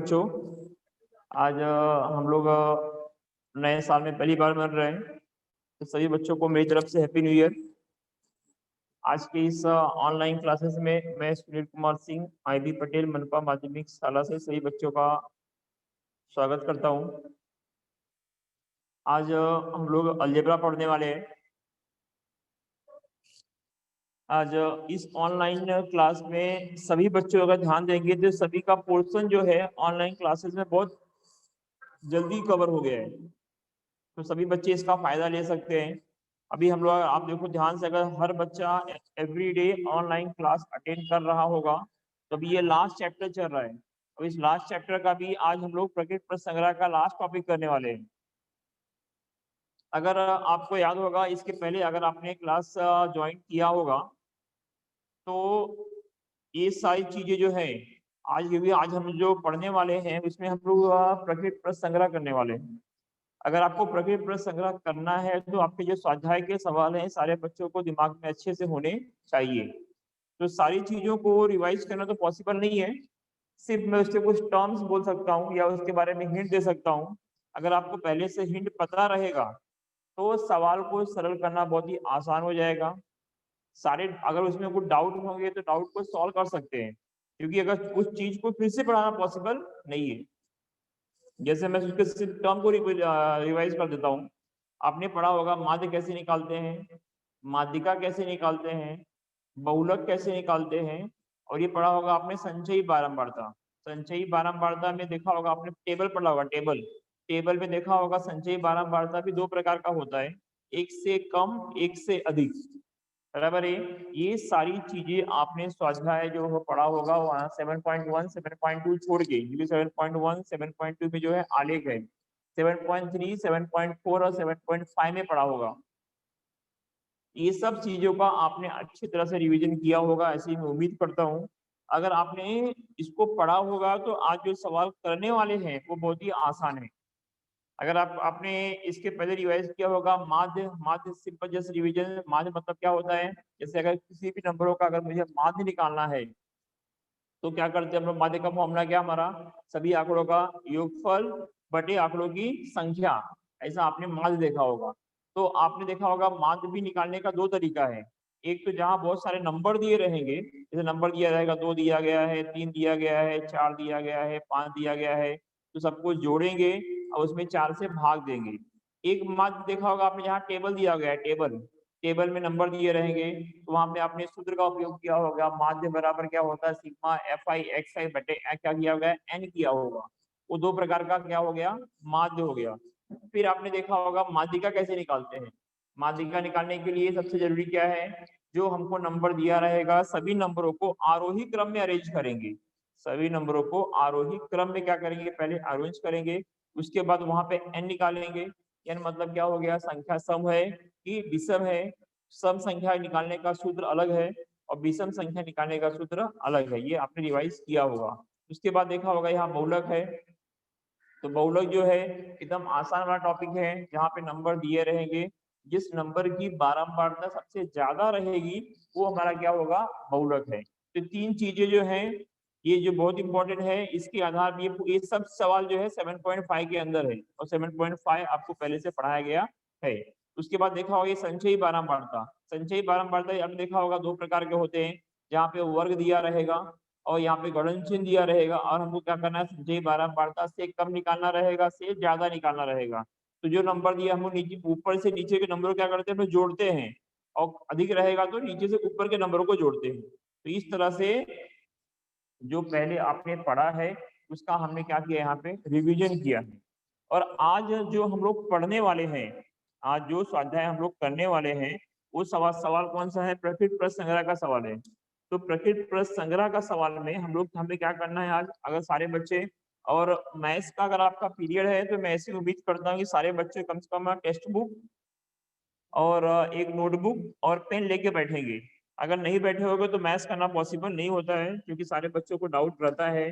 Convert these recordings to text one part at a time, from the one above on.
बच्चों। आज हम लोग नए साल में पहली बार मिल रहे हैं, तो सभी बच्चों को मेरी तरफ से हैप्पी न्यू ईयर। आज के इस ऑनलाइन क्लासेस में मैं सुनील कुमार सिंह IB पटेल मनपा माध्यमिक शाला से सभी बच्चों का स्वागत करता हूं। आज हम लोग अलजेब्रा पढ़ने वाले हैं। आज इस ऑनलाइन क्लास में सभी बच्चों अगर ध्यान देंगे तो सभी का पोर्शन जो है ऑनलाइन क्लासेस में बहुत जल्दी कवर हो गया है, तो सभी बच्चे इसका फायदा ले सकते हैं। अभी हम लोग आप देखो ध्यान से, अगर हर बच्चा एवरीडे ऑनलाइन क्लास अटेंड कर रहा होगा तो अभी ये लास्ट चैप्टर चल रहा है। अब इस लास्ट चैप्टर का भी आज हम लोग प्रकृति प्रश्न संग्रह का लास्ट टॉपिक करने वाले हैं। अगर आपको याद होगा, इसके पहले अगर आपने क्लास ज्वाइन किया होगा तो ये सारी चीजें जो है आज हम जो पढ़ने वाले हैं इसमें हम लोग प्रकृति प्रश्न संग्रह करने वाले हैं। अगर आपको प्रकृति प्रश्न संग्रह करना है तो आपके जो स्वाध्याय के सवाल हैं सारे बच्चों को दिमाग में अच्छे से होने चाहिए। तो सारी चीजों को रिवाइज करना तो पॉसिबल नहीं है, सिर्फ मैं उसके कुछ टर्म्स बोल सकता हूँ या उसके बारे में हिंट दे सकता हूँ। अगर आपको पहले से हिंट पता रहेगा तो सवाल को सरल करना बहुत ही आसान हो जाएगा। सारे अगर उसमें कुछ डाउट होंगे तो डाउट को सॉल्व कर सकते हैं, क्योंकि अगर उस चीज को फिर से पढ़ाना पॉसिबल नहीं है। जैसे मैं उसके सिर्फ टर्म को रिवाइज कर देता हूँ। आपने पढ़ा होगा माध्य कैसे निकालते हैं, माध्यिका कैसे निकालते हैं, बहुलक कैसे निकालते हैं, और ये पढ़ा होगा आपने संचयी बारंबारता। संचयी बारंबारता में देखा होगा आपने, टेबल पढ़ा होगा, टेबल टेबल में देखा होगा संचयी बारंबारता भी दो प्रकार का होता है, एक से कम एक से अधिक, बराबर है। ये सारी चीजें आपने स्वाध्याय जो हो पढ़ा होगा वहाँ 7.1 7.2 छोड़ के, क्योंकि 7.1 7.2 में जो है आलेख है, 7.3 7.4 और 7.5 में पढ़ा होगा। ये सब चीजों का आपने अच्छी तरह से रिवीजन किया होगा, ऐसी मैं उम्मीद करता हूँ। अगर आपने इसको पढ़ा होगा तो आज जो सवाल करने वाले हैं वो बहुत ही आसान है। अगर आपने इसके पहले रिवाइज किया होगा, माध्य माध्य सिंपल जस्ट रिवीजन, माध्य मतलब क्या होता है। जैसे अगर किसी भी नंबरों का अगर मुझे माध्य निकालना है तो क्या करते हैं हम लोग, माध्य का फॉर्मूला क्या हमारा, सभी आंकड़ों का योगफल बटे आंकड़ों की संख्या। ऐसा आपने माध्य देखा होगा। तो आपने देखा होगा माध्य भी निकालने का दो तरीका है। एक तो जहाँ बहुत सारे नंबर दिए रहेंगे, जैसे नंबर दिया रहेगा 2 दिया गया है, 3 दिया गया है, 4 दिया गया है, 5 दिया गया है, तो सबको जोड़ेंगे और उसमें 4 से भाग देंगे। एक माध्य देखा होगा आपने जहाँ टेबल दिया गया है, टेबल टेबल में नंबर दिए रहेंगे, तो वहां पे आपने सूत्र का उपयोग किया होगा, माध्य बराबर क्या होता है, सिग्मा FI XI बटे क्या किया होगा, n किया होगा। वो दो प्रकार का क्या हो गया, माध्य हो गया। फिर आपने देखा होगा माध्यिका कैसे निकालते हैं। माध्यिका निकालने के लिए सबसे जरूरी क्या है, जो हमको नंबर दिया रहेगा सभी नंबरों को आरोही क्रम में अरेंज करेंगे। सभी नंबरों को आरोही क्रम में क्या करेंगे, पहले अरेंज करेंगे, उसके बाद वहां पे n निकालेंगे। n मतलब क्या हो गया, संख्या सम है कि विषम है। सम संख्या निकालने का सूत्र अलग है और विषम संख्या निकालने का सूत्र अलग है, ये आपने रिवाइज किया होगा। उसके बाद देखा होगा यहाँ बहुलक है, तो बहुलक जो है एकदम आसान वाला टॉपिक है, जहाँ पे नंबर दिए रहेंगे, जिस नंबर की बारंबारता सबसे ज्यादा रहेगी वो हमारा क्या होगा, बहुलक है। तो तीन चीजें जो हैं ये जो बहुत इंपॉर्टेंट है, इसके आधार पर ये सब सवाल जो है 7.5 के अंदर है और 7.5 आपको पहले से पढ़ाया गया है। उसके बाद देखा होगा ये संचयी बारंबारता। संचयी बारंबारता आपने देखा होगा दो प्रकार के होते हैं, जहाँ पे वर्ग दिया रहेगा और यहाँ पे गणन चिन्ह दिया रहेगा, और हमको क्या करना है, संचयी बारंबारता से कम निकालना रहेगा, से ज्यादा निकालना रहेगा। तो जो नंबर दिया हम नीचे ऊपर से नीचे के नंबरों क्या करते हैं, हम जोड़ते हैं, और अधिक रहेगा तो नीचे से ऊपर के नंबरों को जोड़ते हैं। तो इस तरह से जो पहले आपने पढ़ा है उसका हमने क्या किया, यहाँ पे रिवीजन किया है। और आज जो हम लोग पढ़ने वाले हैं, आज जो स्वाध्याय हम लोग करने वाले हैं वो सवाल सवाल कौन सा है, प्रकृति प्रश्न संग्रह का सवाल है। तो प्रकृति प्रश्न संग्रह का सवाल में हमें क्या करना है आज, अगर सारे बच्चे, और मैथ्स का अगर आपका पीरियड है तो मैं ऐसी उम्मीद करता हूँ कि सारे बच्चे कम से कम टेक्स्ट बुक और एक नोटबुक और पेन लेके बैठेंगे। अगर नहीं बैठे होगे तो मैथ्स करना पॉसिबल नहीं होता है, क्योंकि सारे बच्चों को डाउट रहता है।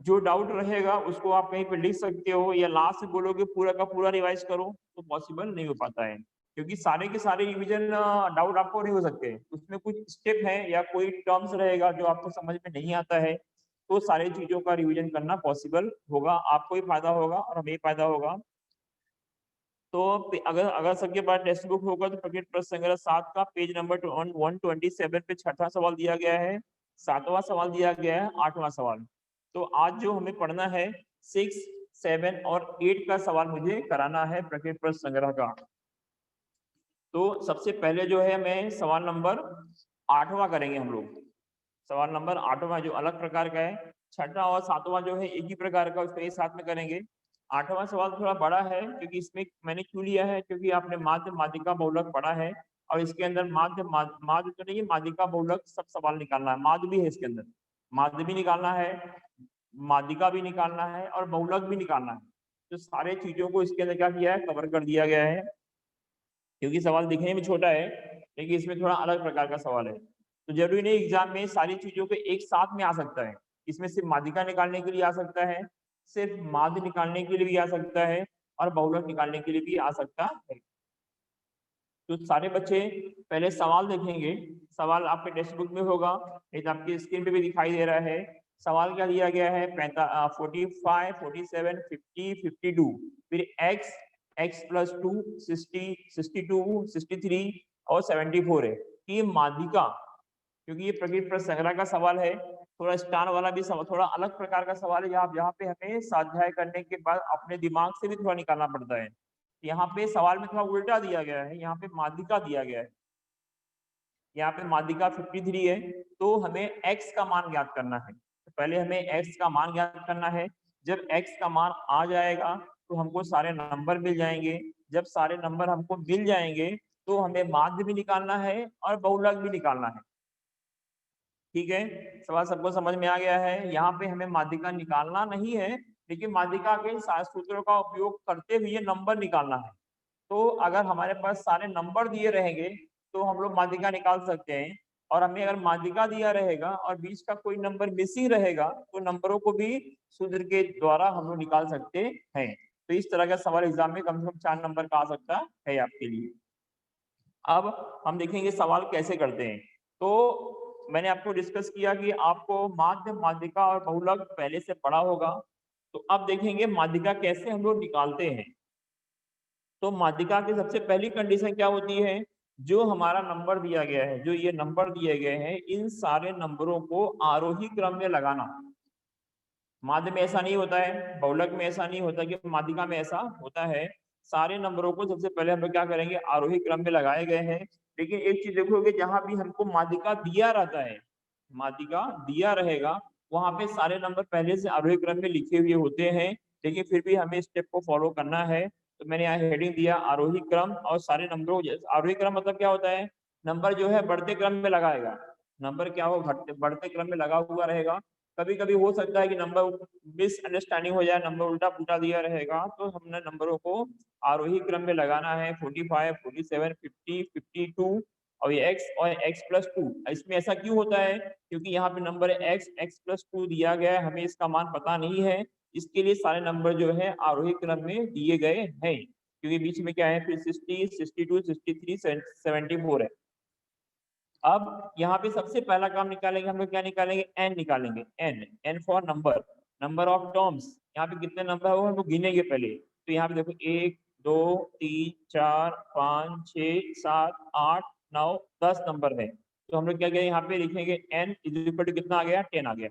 जो डाउट रहेगा उसको आप कहीं पे लिख सकते हो, या लास्ट में बोलोगे पूरा का पूरा रिवाइज करो तो पॉसिबल नहीं हो पाता है, क्योंकि सारे के सारे रिवीजन डाउट आपको नहीं हो सकते। उसमें कुछ स्टेप है या कोई टर्म्स रहेगा जो आपको समझ में नहीं आता है, तो सारी चीजों का रिवीजन करना पॉसिबल होगा, आपको भी फायदा होगा और हमें फायदा होगा। तो अगर अगर सबके पास टेक्स्ट बुक होगा तो प्रकृति प्रश्न संग्रह 7 का पेज नंबर 127 पे 6वां सवाल दिया गया है, 7वां सवाल दिया गया है, 8वां सवाल। तो आज जो हमें पढ़ना है 6, 7 और 8 का सवाल मुझे कराना है प्रकृति प्रश्न संग्रह का। तो सबसे पहले जो है मैं सवाल नंबर 8वां करेंगे हम लोग। सवाल नंबर 8वां जो अलग प्रकार का है, 6वां और 7वां जो है एक ही प्रकार का, उसको एक साथ में करेंगे। 8वां सवाल थोड़ा बड़ा है, क्योंकि इसमें मैंने क्यों लिया है, क्योंकि आपने माध्य माध्यिका बहुलक पढ़ा है और इसके अंदर माध्य तो नहीं, माध्यिका बहुलक सब सवाल निकालना है। माध्य भी है इसके अंदर, माध्य भी निकालना है, माध्यिका भी निकालना है और बहुलक भी निकालना है। तो सारे चीजों को इसके अंदर क्या किया है, कवर कर दिया गया है। क्योंकि सवाल दिखने में छोटा है लेकिन इसमें थोड़ा अलग प्रकार का सवाल है, तो जरूरी नहीं एग्जाम में सारी चीजों को एक साथ में आ सकता है। इसमें सिर्फ माध्यिका निकालने के लिए आ सकता है, सिर्फ माध्य निकालने के लिए भी आ सकता है और बहुलक निकालने के लिए भी आ सकता है। तो सारे बच्चे पहले सवाल देखेंगे, सवाल आपके टेक्स्ट बुक में होगा, नहीं तो आपकी स्क्रीन पे भी दिखाई दे रहा है। सवाल क्या दिया गया है, 45, 47, 50, 52, फिर x प्लस 2, 60, 62, 63 और 74 है। ये माध्यिका, क्योंकि ये प्रकृति प्रश्न संग्रह का सवाल है, थोड़ा स्टार वाला भी सवाल, थोड़ा अलग प्रकार का सवाल है, यहाँ पे हमें स्वाध्याय करने के बाद अपने दिमाग से भी थोड़ा निकालना पड़ता है। यहाँ पे सवाल में थोड़ा उल्टा दिया गया है, यहाँ पे माध्यिका दिया गया है, यहाँ पे माध्यिका 53 है, तो हमें x का मान ज्ञात करना है। तो पहले हमें x का मान ज्ञात करना है। जब x का मान आ जाएगा तो हमको सारे नंबर मिल जाएंगे। जब सारे नंबर हमको मिल जाएंगे तो हमें माध्य भी निकालना है और बहुलक भी निकालना है। ठीक है, सवाल सबको समझ में आ गया है। यहाँ पे हमें माध्यिका निकालना नहीं है, लेकिन माध्यिका के सूत्रों का उपयोग करते हुए नंबर निकालना है। तो अगर हमारे पास सारे नंबर दिए रहेंगे तो हम लोग माध्यिका निकाल सकते हैं, और हमें अगर माध्यिका दिया रहेगा और बीच का कोई नंबर मिसिंग रहेगा तो नंबरों को भी सूत्र के द्वारा हम लोग निकाल सकते हैं। तो इस तरह का सवाल एग्जाम में कम से कम 4 नंबर का आ सकता है आपके लिए। अब हम देखेंगे सवाल कैसे करते हैं। तो मैंने आपको डिस्कस किया कि आपको माध्य, माध्यिका और बहुलक पहले से पढ़ा होगा। तो अब देखेंगे माध्यिका कैसे हम लोग निकालते हैं। तो माध्यिका की सबसे पहली कंडीशन क्या होती है, जो हमारा नंबर दिया गया है, जो ये नंबर दिए गए हैं, इन सारे नंबरों को आरोही क्रम में लगाना। माध्य में ऐसा नहीं होता है, बहुलक में ऐसा नहीं होता, कि माध्यिका में ऐसा होता है। सारे नंबरों को सबसे पहले हम लोग क्या करेंगे, आरोही क्रम में लगाए गए हैं। लेकिन एक चीज देखोगे, जहां भी हमको माध्यिका दिया रहता है, माध्यिका दिया रहेगा, वहां पे सारे नंबर पहले से आरोही क्रम में लिखे हुए होते हैं, लेकिन फिर भी हमें स्टेप को फॉलो करना है। तो मैंने यहाँ हेडिंग दिया आरोही क्रम, और सारे नंबरों, आरोही क्रम मतलब क्या होता है, नंबर जो है बढ़ते क्रम में लगाएगा। नंबर क्या हो, बढ़ते क्रम में लगा हुआ रहेगा। कभी कभी हो सकता है कि नंबर मिसअंडरस्टैंडिंग हो जाए, नंबर उल्टा पुल्टा दिया रहेगा, तो हमने नंबरों को आरोही क्रम में लगाना है। 45, 47, 50, 52 और ये x और x प्लस 2। इसमें ऐसा क्यों होता है, क्योंकि यहाँ पे नंबर x प्लस 2 दिया गया है, हमें इसका मान पता नहीं है, इसके लिए सारे नंबर जो है आरोही क्रम में दिए गए हैं। क्योंकि बीच में क्या है, फिर 60, 62, 63, 74 है। अब यहाँ पे सबसे पहला काम निकालेंगे हम लोग, क्या निकालेंगे, n निकालेंगे। n for number, number of terms. यहाँ पे कितने नंबर है वो हम लोग गिनेंगे पहले। तो यहाँ पे देखो 1, 2, 3, 4, 5, 6, 7, 8, 9, 10 नंबर है। तो हम लोग क्या करेंगे, यहाँ पे लिखेंगे n इज इक्वल टू कितना आ गया, 10 आ गया,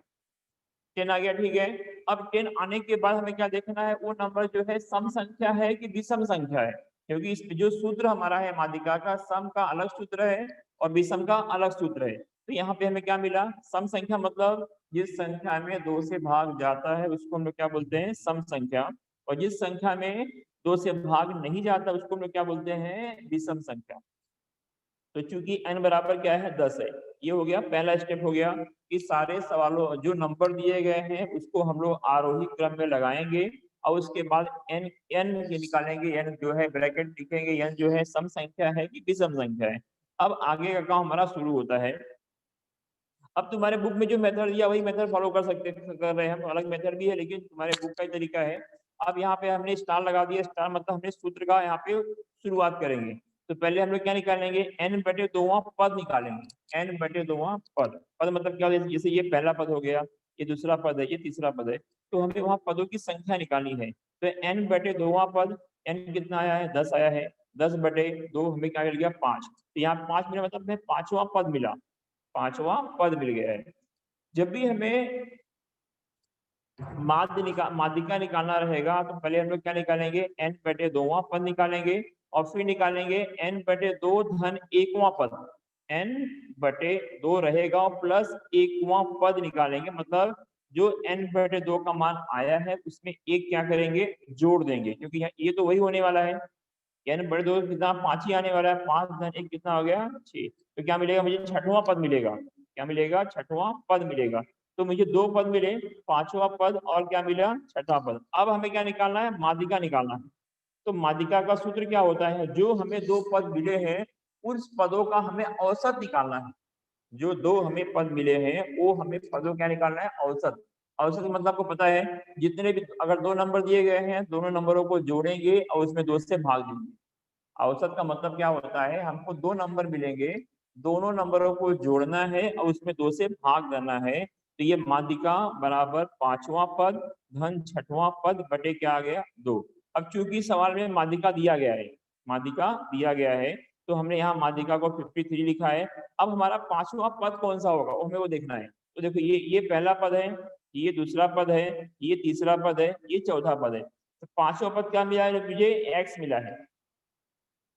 10 आ गया। ठीक है, अब 10 आने के बाद हमें क्या देखना है, वो नंबर जो है सम संख्या है कि विषम संख्या है। क्योंकि इस जो सूत्र हमारा है माध्यिका का, सम का अलग सूत्र है और विषम का अलग सूत्र है। तो यहाँ पे हमें क्या मिला, सम संख्या मतलब जिस संख्या में 2 से भाग जाता है उसको हम लोग क्या बोलते हैं, सम संख्या। और जिस संख्या में 2 से भाग नहीं जाता उसको हम लोग क्या बोलते हैं, विषम संख्या। तो चूंकि n बराबर क्या है, 10 है। ये हो गया पहला स्टेप, हो गया कि सारे सवालों जो नंबर दिए गए हैं उसको हम लोग आरोही क्रम में लगाएंगे, और उसके बाद n ये निकालेंगे, n जो है ब्रैकेट लिखेंगे, n जो है सम संख्या है कि विषम संख्या है। अब आगे का काम हमारा शुरू होता है। अब तुम्हारे बुक में जो मेथड दिया वही मेथड फॉलो कर रहे हैं हम, अलग मेथड भी है लेकिन तुम्हारे बुक का ही तरीका है। अब यहाँ पे हमने स्टार लगा दिया, स्टार मतलब हमने सूत्र का यहाँ पे शुरुआत करेंगे। तो पहले हम लोग क्या निकालेंगे, n/2 पद निकालेंगे। n/2 पद, पद मतलब क्या, जैसे ये पहला पद हो गया, ये दूसरा पद है, ये तीसरा पद है, तो हमें वहां पदों की संख्या निकालनी है। तो n बटे 2वां पद, n कितना आया है, 10 आया है, 10 बटे 2 हमें क्या मिल गया, 5। तो यहाँ 5 मिला मतलब हमें 5वां पद मिला, 5वां पद मिल गया है। जब भी हमें माध्यिका निकालना रहेगा तो पहले हम लोग क्या निकालेंगे, n बटे 2वां पद निकालेंगे और फिर निकालेंगे n बटे 2 धन 1वां पद, n बटे 2 रहेगा और प्लस 1वां पद निकालेंगे, मतलब जो n बटे 2 का मान आया है उसमें एक क्या करेंगे, जोड़ देंगे, क्योंकि यहाँ ये तो वही होने वाला है। n बटे 2 कितना, 5 ही आने वाला है, 5 धन 1 कितना हो गया, 6। तो क्या मिलेगा मुझे, छठवां पद मिलेगा। क्या मिलेगा, छठवां पद मिलेगा। तो मुझे 2 पद मिले, 5वां पद और क्या मिला, छठवां पद। अब हमें क्या निकालना है, माध्यिका निकालना है। तो माध्यिका का सूत्र क्या होता है, जो हमें 2 पद मिले हैं उस पदों का हमें औसत निकालना है। जो 2 हमें पद मिले हैं वो हमें पदों क्या निकालना है, औसत। औसत मतलब आपको पता है, जितने भी अगर 2 नंबर दिए गए हैं, दोनों नंबरों को जोड़ेंगे और उसमें 2 से भाग देंगे। औसत का मतलब क्या होता है, हमको 2 नंबर मिलेंगे, दोनों नंबरों को जोड़ना है और उसमें 2 से भाग देना है। तो ये माध्यिका बराबर 5वां पद धन 6वां पद बटे क्या आ गया, 2। अब चूंकि सवाल में माध्यिका दिया गया है, माध्यिका दिया गया है, तो हमने यहाँ माध्यिका को 53 लिखा है। अब हमारा 5वां पद कौन सा होगा, वो हमें वो देखना है। तो देखो ये पहला पद है, ये दूसरा पद है, ये तीसरा पद है, ये चौथा पद है। तो 5वां पद क्या मिला है मुझे, x मिला है।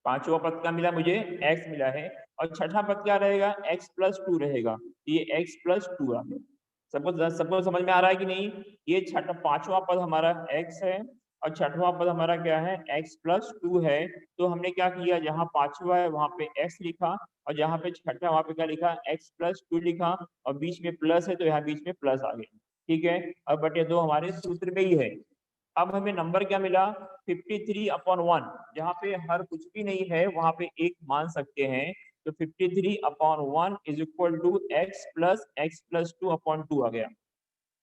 5वां पद क्या मिला मुझे, x मिला है। और छठा पद क्या रहेगा, x प्लस 2 रहेगा। ये x प्लस 2 आ गया। सबको समझ में आ रहा है कि नहीं। ये 5वां पद हमारा x है और छठवां पद हमारा क्या है, x प्लस 2 है। तो हमने क्या किया, जहाँ 5वां है वहां पे x लिखा और जहाँ पे छठा वहां पे क्या लिखा, x प्लस 2 लिखा और बीच में प्लस है तो यहाँ बीच में प्लस आ गया। ठीक है, और बटे 2 हमारे सूत्र में ही है। अब हमें नंबर क्या मिला, 53/1। जहाँ पे हर कुछ भी नहीं है वहां पे एक मान सकते हैं। तो 53/1 is equal to x plus 2/2 आ गया।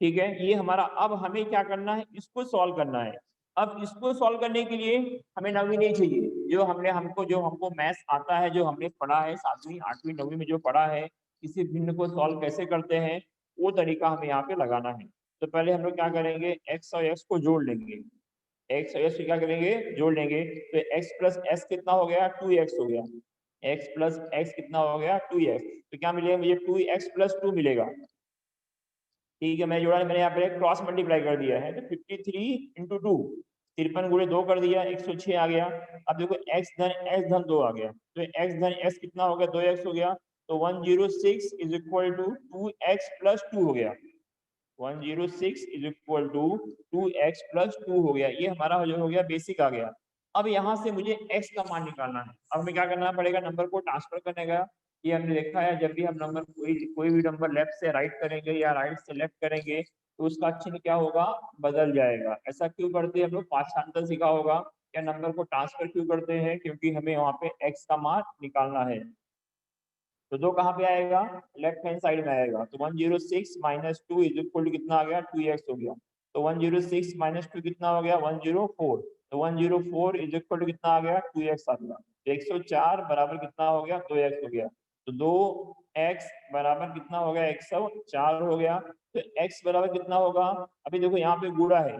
ठीक है, ये हमारा। अब हमें क्या करना है, इसको सॉल्व करना है। अब इसको सॉल्व करने के लिए हमें नवीं नहीं चाहिए, जो हमको मैथ्स आता है, जो हमने पढ़ा है 7वीं 8वीं 9वीं में जो पढ़ा है, किसी भिन्न को सॉल्व कैसे करते हैं, वो तरीका हमें यहाँ पे लगाना है। तो पहले हम लोग क्या करेंगे, x और x को जोड़ लेंगे। x और s को क्या करेंगे, जोड़ लेंगे। तो x प्लस एस कितना हो गया, 2x हो गया। x प्लस एक्स कितना हो गया, 2x। तो क्या मिलेगा मुझे, 2x प्लस 2 मिलेगा। ठीक है, मैं जोड़ा, मैंने यहाँ पे क्रॉस मल्टीप्लाई कर दिया है। तो 53 इंटू 2, 53 गुणे 2 कर दिया, 106 आ गया। अब देखो x धन 2 आ गया। तो x धन s कितना हो गया, 2x हो गया। तो 106 is equal to 2x plus 2 हो गया। 106 is equal to 2x plus 2 हो गया। ये हमारा जो हो गया बेसिक आ गया। अब यहाँ से मुझे x का मान निकालना है। अब हमें क्या करना पड़ेगा, नंबर को ट्रांसफर करने का। ये हमने देखा है, जब भी हम नंबर कोई भी नंबर लेफ्ट से राइट करेंगे या राइट से लेफ्ट करेंगे तो उसका चिन्ह क्या होगा, बदल जाएगा। ऐसा क्यों करते हैं हम लोग, पाठांतर सीखा होगा। क्या नंबर को ट्रांसफर क्यों करते हैं, क्योंकि हमें वहां पे x का मान निकालना है। तो 2 कहाँ पे आएगा, लेफ्ट हैंड साइड में आएगा। तो 106 माइनस 2 इज इक्वल टू कितना आ गया, 2x हो गया। तो 106 माइनस 2 कितना हो गया, 104। तो 104 इज इक्वल टू कितना आ गया, 2x आ गया। तो 104 बराबर कितना हो गया, 2x हो गया। तो 2x बराबर कितना हो गया, 104 हो गया। तो x बराबर कितना होगा, अभी देखो यहाँ पे गुणा है,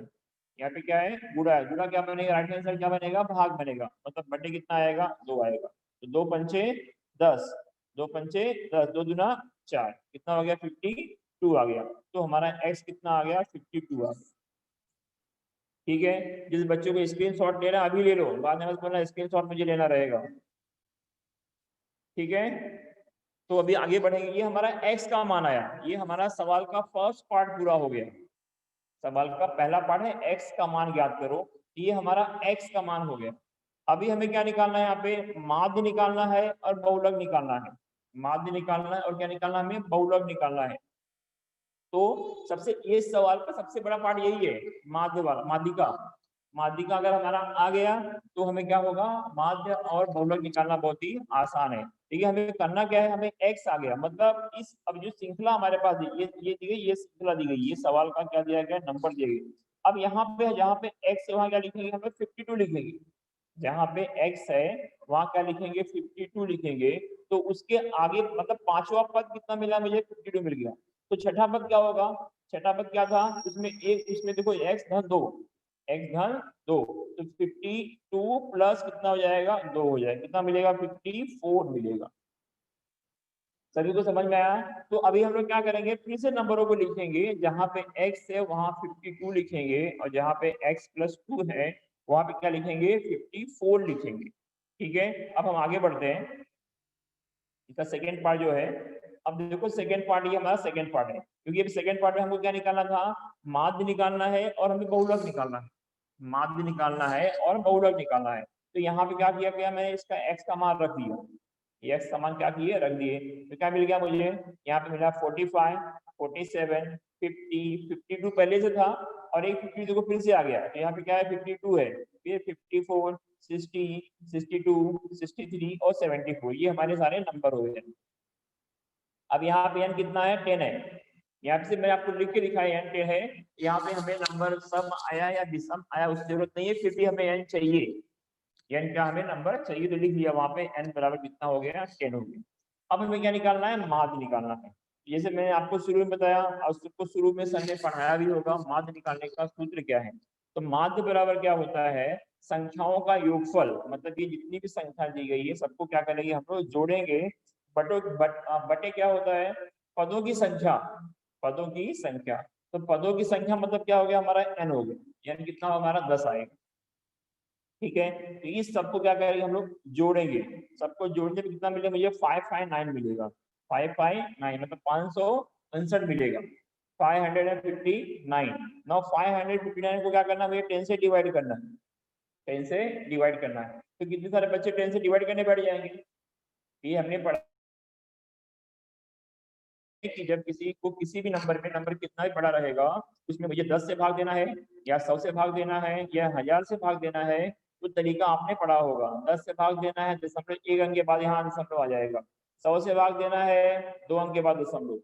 यहाँ पे क्या है, गुणा है। गुणा क्या बनेगा, राइट हैंड साइड क्या बनेगा, भाग बनेगा, मतलब बटे कितना आएगा, 2 आएगा। तो 2 पंचे 10, 2 पंचे 10, 2 दूना 4, कितना हो गया, 52 आ गया। तो हमारा x कितना आ गया, 52 आ गया। ठीक है, जिस बच्चों को स्क्रीनशॉट लेना अभी ले लो, बाद में मत बोलना स्क्रीनशॉट मुझे लेना रहेगा। ठीक है, तो अभी आगे बढ़ेंगे। ये हमारा x का मान आया, ये हमारा सवाल का फर्स्ट पार्ट पूरा हो गया। सवाल का पहला पार्ट है x का मान ज्ञात करो, ये हमारा x का मान हो गया। अभी हमें क्या निकालना है, यहाँ पे माध्य निकालना है और बहुलक निकालना है। माध्य निकालना है और क्या निकालना है, हमें बहुलक निकालना है। तो सबसे ये सवाल का सबसे बड़ा पार्ट यही है, माध्य वाला, माध्यिका। माध्यिका अगर हमारा आ गया तो हमें क्या होगा, माध्य और बहुलक निकालना बहुत ही आसान है। ठीक है, हमें करना क्या है, हमें x आ गया, मतलब इस अब जो श्रृंखला हमारे पास ये दी गई, ये श्रृंखला दी गई, ये सवाल का क्या दिया गया, नंबर दिए गए। अब यहाँ पे जहाँ पे x है वहाँ क्या लिखेंगे, हमें 52 लिखेंगे। जहाँ पे x है वहाँ क्या लिखेंगे, 52 लिखेंगे। तो उसके आगे मतलब 5वां पद कितना मिला मुझे, 52 मिल गया। तो छठा पद क्या होगा, छठा पद क्या था, उसमें एक, उसमें देखो x धन 2, x धन 2, तो 52 प्लस कितना हो जाएगा, 2 हो जाएगा, कितना मिलेगा, 54 मिलेगा। सभी को समझ में आया? तो अभी हम लोग क्या करेंगे, फिर से नंबरों को लिखेंगे, जहां पे x है वहां 52 लिखेंगे, और जहां पे x प्लस 2 है वहां पे क्या लिखेंगे, 54 लिखेंगे। ठीक है, अब हम आगे बढ़ते हैं, इसका सेकेंड पार्ट जो है। अब देखो सेकेंड पार्ट, ये हमारा सेकेंड पार्ट है, क्योंकि अभी सेकेंड पार्ट में हमको क्या निकालना था, माध्य निकालना है और हमें बहुलक निकालना है, माध्य निकालना है और बहुलक निकालना है। तो यहाँ पे क्या किया गया, मैंने इसका x का मान रख दिया, ये x का मान क्या किए, रख दिए, तो क्या मिल गया मुझे, यहाँ पे मिला 45, 47, 50, 52 पहले से था, और एक 50 देखो फिर से आ गया, तो यहाँ पे क्या है, 52 है, फिर 54, 60, 62, 63 और 74, ये हमारे सारे नंबर हो गए। अब यहाँ पे n कितना है, 10 है, यहाँ पे से मैं आपको लिख के दिखाया n 10 है, यहाँ पे हमें नंबर सम आया या विषम आया उसकी जरूरत नहीं है, फिर भी हमें n चाहिए, n क्या हमें नंबर चाहिए, तो लिख दिया वहां पे n बराबर कितना हो गया, 10 हो गया। अब हमें क्या निकालना है, माध्य निकालना है, जैसे मैंने आपको शुरू में बताया और उसको शुरू में सर ने पढ़ाया भी होगा, माध्य निकालने का सूत्र क्या है। तो माध्य बराबर क्या होता है, संख्याओं का योगफल, मतलब कि जितनी भी संख्या दी गई है सबको क्या करेंगे हम लोग, जोड़ेंगे, बटे क्या होता है, पदों की संख्या, पदों की संख्या, तो पदों की संख्या मतलब क्या हो गया, हमारा n हो गया, n कितना हमारा 10 आएगा। ठीक है, तो इस सबको क्या करेंगे हम लोग, जोड़ेंगे, सबको जोड़ने में कितना मिलेगा मुझे, 559 मिलेगा, 559 मतलब 559 मिलेगा, 559। नाउ 559 को क्या करना है, मुझे 10 से डिवाइड करना है, 10 से डिवाइड करना है, तो कितने सारे बच्चे 10 से डिवाइड करने बैठ जाएंगे, ये हमने पढ़ा कि जब किसी को किसी भी नंबर में, नंबर कितना भी बड़ा रहेगा उसमें मुझे 10 से भाग देना है या 100 से भाग देना है या 1000 से भाग देना है, तो तरीका आपने पढ़ा होगा। 10 से भाग देना है, दशमलव एक अंक के बाद यहाँ दशमलव आ जाएगा, 100 से भाग देना है 2 अंक के बाद दशमलव,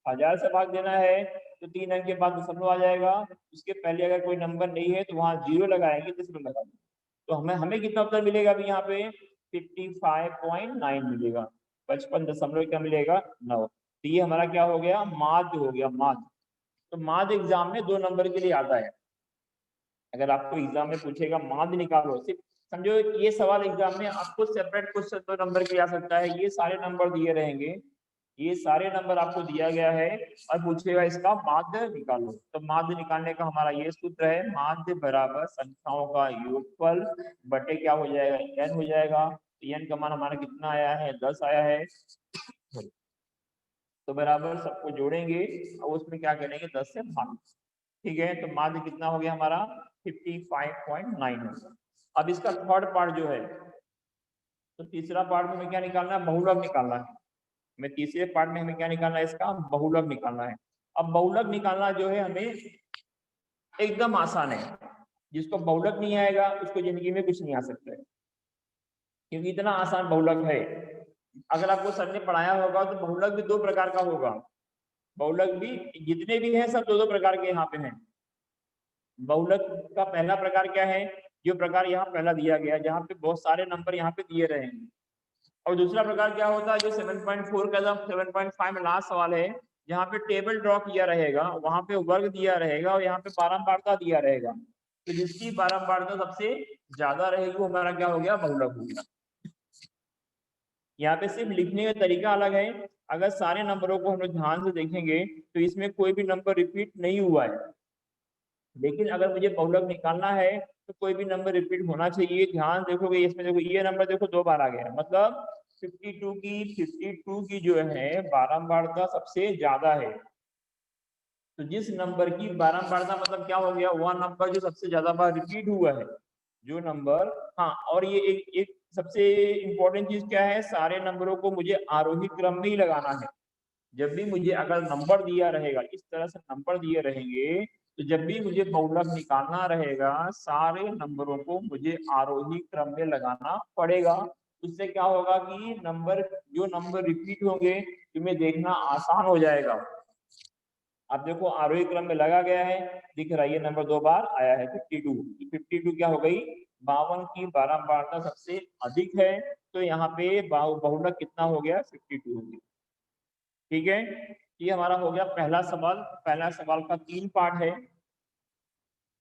1000 से भाग देना है तो 3 अंक के बाद दशमलव आ जाएगा, उसके पहले अगर कोई नंबर नहीं है तो वहाँ 0 लगाएंगे, दशमलव लगाएंगे, तो हमें कितना उत्तर मिलेगा अभी यहाँ पे, 55.9 मिलेगा, 55 क्या मिलेगा, 9। तो ये हमारा क्या हो गया, माध्य हो गया, माध्य। तो माध्य एग्जाम में 2 नंबर के लिए आता है, अगर आपको एग्जाम में पूछेगा माध्य निकालो, सिर्फ समझो ये सवाल एग्जाम में आपको सेपरेट क्वेश्चन 2 नंबर के लिए आ सकता है, ये सारे नंबर दिए रहेंगे, ये सारे नंबर आपको दिया गया है और पूछेगा इसका माध्य निकालो, तो माध्य निकालने का हमारा ये सूत्र है, माध्य बराबर संख्याओं का योगफल बटे क्या हो जाएगा, n हो जाएगा, तो n का मान हमारा कितना आया है, 10 आया है, तो बराबर सबको जोड़ेंगे और उसमें क्या करेंगे, 10 से भाग। ठीक है, तो माध्य कितना हो गया हमारा, 55.9 होगा। अब इसका थर्ड पार्ट जो है, तो तीसरा पार्ट में हमें क्या निकालना है, बहुलक निकालना है, हमें तीसरे पार्ट में हमें क्या निकालना है, इसका बहुलक निकालना है। अब बहुलक निकालना जो है हमें एकदम आसान है, जिसको बहुलक नहीं आएगा उसको जिंदगी में कुछ नहीं आ सकता है, क्योंकि इतना आसान बहुलक है। अगर आपको सर ने पढ़ाया होगा तो बहुलक भी 2 प्रकार का होगा, बहुलक भी जितने भी हैं सब 2-2 प्रकार के यहाँ पे हैं। बहुलक का पहला प्रकार क्या है, जो प्रकार यहाँ पहला दिया गया, जहाँ पे बहुत सारे नंबर यहाँ पे दिए रहे हैं, और दूसरा प्रकार क्या होता है, जो 7.4 का 7.5 में लास्ट सवाल है, जहाँ पे टेबल ड्रॉ किया रहेगा, वहां पे वर्ग दिया रहेगा और यहाँ पे बारंबारता दिया रहेगा, तो जिसकी बारंबारता सबसे ज्यादा रहेगी वो हमारा क्या हो गया, बहुलक हो गया। यहाँ पे सिर्फ लिखने का तरीका अलग है, अगर सारे नंबरों को हम लोग ध्यान से देखेंगे तो इसमें कोई भी नंबर रिपीट नहीं हुआ है, लेकिन अगर मुझे बहुलक निकालना है तो कोई भी नंबर रिपीट होना चाहिए। ध्यान देखोगे इसमें, देखो ये नंबर देखो 2 बार आ गया, मतलब 52 की जो है बारंबारता सबसे ज्यादा है, तो जिस नंबर की बारंबारता मतलब क्या हो गया, वह नंबर जो सबसे ज्यादा बार रिपीट हुआ है, जो नंबर, हाँ, और ये एक सबसे इंपॉर्टेंट चीज क्या है, सारे नंबरों को मुझे आरोही क्रम में ही लगाना है। जब भी मुझे अगर नंबर दिया रहेगा, इस तरह से नंबर दिए रहेंगे, तो जब भी मुझे बहुलक निकालना रहेगा सारे नंबरों को मुझे आरोही क्रम में लगाना पड़ेगा। उससे क्या होगा कि नंबर, जो नंबर रिपीट होंगे तुम्हें देखना आसान हो जाएगा। अब देखो आरोही क्रम में लगा गया है, दिख रहा है ये नंबर 2 बार आया है, 52। 52 क्या हो गई, 52 की बारंबारता सबसे अधिक है, तो यहाँ पे बहुलक कितना हो गया, 52 हो गया। ठीक है, ये हमारा हो गया पहला सवाल। पहला सवाल का 3 पार्ट है।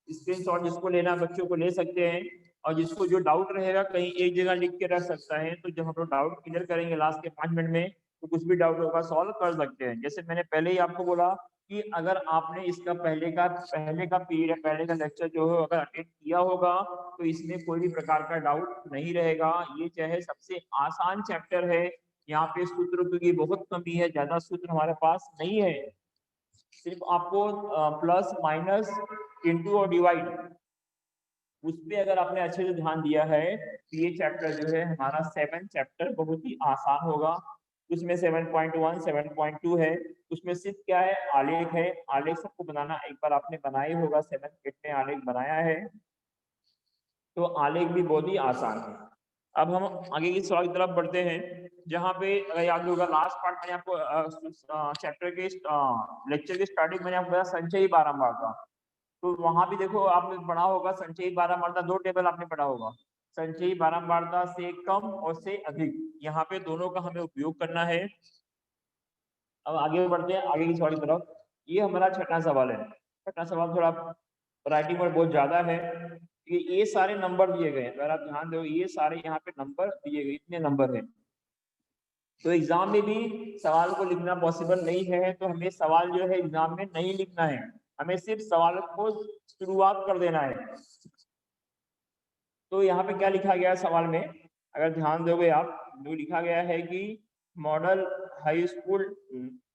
स्क्रीनशॉट जिसको लेना बच्चों को ले सकते हैं, और जिसको जो डाउट रहेगा कहीं एक जगह लिख के रख सकता है, तो जब हम लोग डाउट क्लियर करेंगे लास्ट के 5 मिनट में, तो कुछ भी डाउट होगा सॉल्व कर सकते हैं। जैसे मैंने पहले ही आपको बोला कि अगर आपने इसका पहले का पीरियड, पहले का लेक्चर जो है अगर अटेंड किया होगा, तो इसमें कोई भी प्रकार का डाउट नहीं रहेगा। ये चाहे सबसे आसान चैप्टर है, यहाँ पे सूत्र की बहुत कमी है, ज्यादा सूत्र हमारे पास नहीं है, सिर्फ आपको प्लस माइनस इंटू और डिवाइड, उस पर अगर आपने अच्छे से ध्यान दिया है तो ये चैप्टर जो है हमारा 7 चैप्टर बहुत ही आसान होगा। उसमें 7.1 7.2 है, उसमें सिर्फ क्या है, आलेख है। आलेख सबको बनाना, एक बार आपने बनाया ही होगा, 7 में आलेख बनाया है, तो आलेख भी बहुत ही आसान है। अब हम आगे की सवाल की तरफ बढ़ते हैं, जहाँ पे अगर याद होगा लास्ट पार्ट मैंने आपको चैप्टर के लेक्चर के स्टार्टिंग मैंने आपको बताया संचयी बारंबारता। तो वहां भी देखो आपने पढ़ा होगा संचयी बारंबारता, 2 टेबल आपने पढ़ा होगा, संचयी बारंबारता से कम और से अधिक, यहाँ पे दोनों का हमें उपयोग करना है। अब आगे बढ़ते हैं आगे की सवाल की तरफ। ये हमारा छठा सवाल है। छठा सवाल थोड़ा राइटिंग में बहुत ज्यादा है, ये सारे नंबर दिए गए हैं, अगर आप ध्यान दो ये सारे यहाँ पे नंबर दिए गए, इतने नंबर है। तो एग्जाम में भी सवाल को लिखना पॉसिबल नहीं है, तो हमें सवाल जो है एग्जाम में नहीं लिखना है, हमें सिर्फ सवाल को शुरुआत कर देना है। तो यहाँ पे क्या लिखा गया है सवाल में, अगर ध्यान दोगे आप, जो लिखा गया है कि मॉडल हाई स्कूल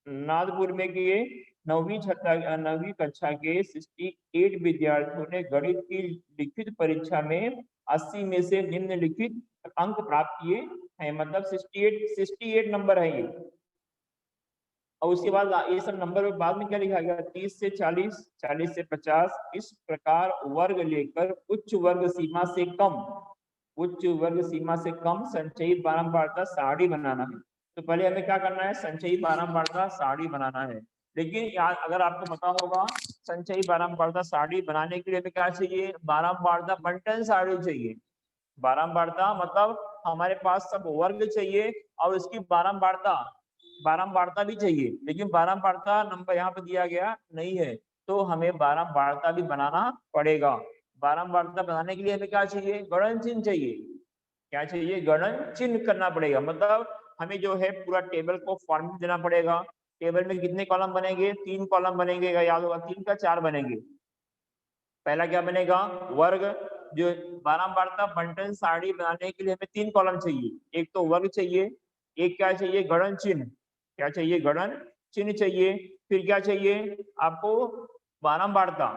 नागपुर में किए 9वीं कक्षा के 68 विद्यार्थियों ने गणित की लिखित परीक्षा में 80 में से निम्नलिखित अंक प्राप्त किए हैं, मतलब 68 नंबर है ये। और उसके बाद ये सब नंबर बाद में क्या लिखा गया, 30 से 40, 40 से 50, इस प्रकार वर्ग लेकर उच्च वर्ग सीमा से कम संचयी बारंबारता सारणी बनाना है। तो पहले हमें क्या करना है, संचयी बारंबारता सारणी बनाना है। लेकिन यार अगर आपको पता होगा संचयी बारंबारता सारणी बनाने के लिए हमें क्या चाहिए, बारंबारता बंटन सारणी चाहिए। बारंबारता मतलब हमारे पास सब वर्ग चाहिए और उसकी बारंबारता भी चाहिए, लेकिन बारंबारता नंबर यहाँ पे दिया गया नहीं है, तो हमें बारंबारता भी बनाना पड़ेगा। बारंबारता बनाने के लिए हमें क्या चाहिए, गणन चिन्ह चाहिए। क्या चाहिए, गणन चिन्ह करना पड़ेगा, मतलब हमें जो है पूरा टेबल को फॉर्मेट देना पड़ेगा। टेबल में कितने कॉलम बनेंगे, 3 कॉलम बनेंगे, याद होगा 3 का 4 बनेंगे। पहला क्या बनेगा, वर्ग, जो बारंबारता बंटन सारणी बनाने के लिए हमें 3 कॉलम चाहिए, एक तो वर्ग चाहिए, एक क्या चाहिए, गणन चिन्ह, क्या चाहिए, गणन चिन्ह चाहिए, फिर क्या चाहिए आपको, बारंबारता,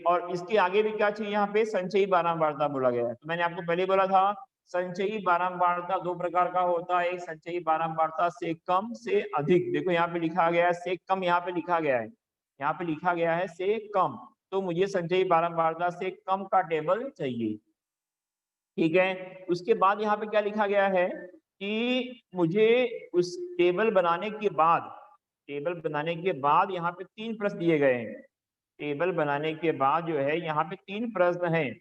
और इसके आगे भी क्या चाहिए, यहाँ पे संचयी बारंबारता बोला गया है। तो मैंने आपको पहले बोला था संचयी बारंबारता 2 प्रकार का होता है, एक संचयी बारंबारता से कम से अधिक, देखो यहाँ पे लिखा गया है से कम, यहाँ पे लिखा गया है, यहाँ पे लिखा गया है से कम, तो मुझे संचयी बारंबारता से कम का टेबल चाहिए, ठीक है। उसके बाद यहाँ पे क्या लिखा गया है कि मुझे उस टेबल बनाने के बाद यहाँ पे 3 प्रश्न दिए गए हैं। टेबल बनाने के बाद जो है यहाँ पे 3 प्रश्न हैं,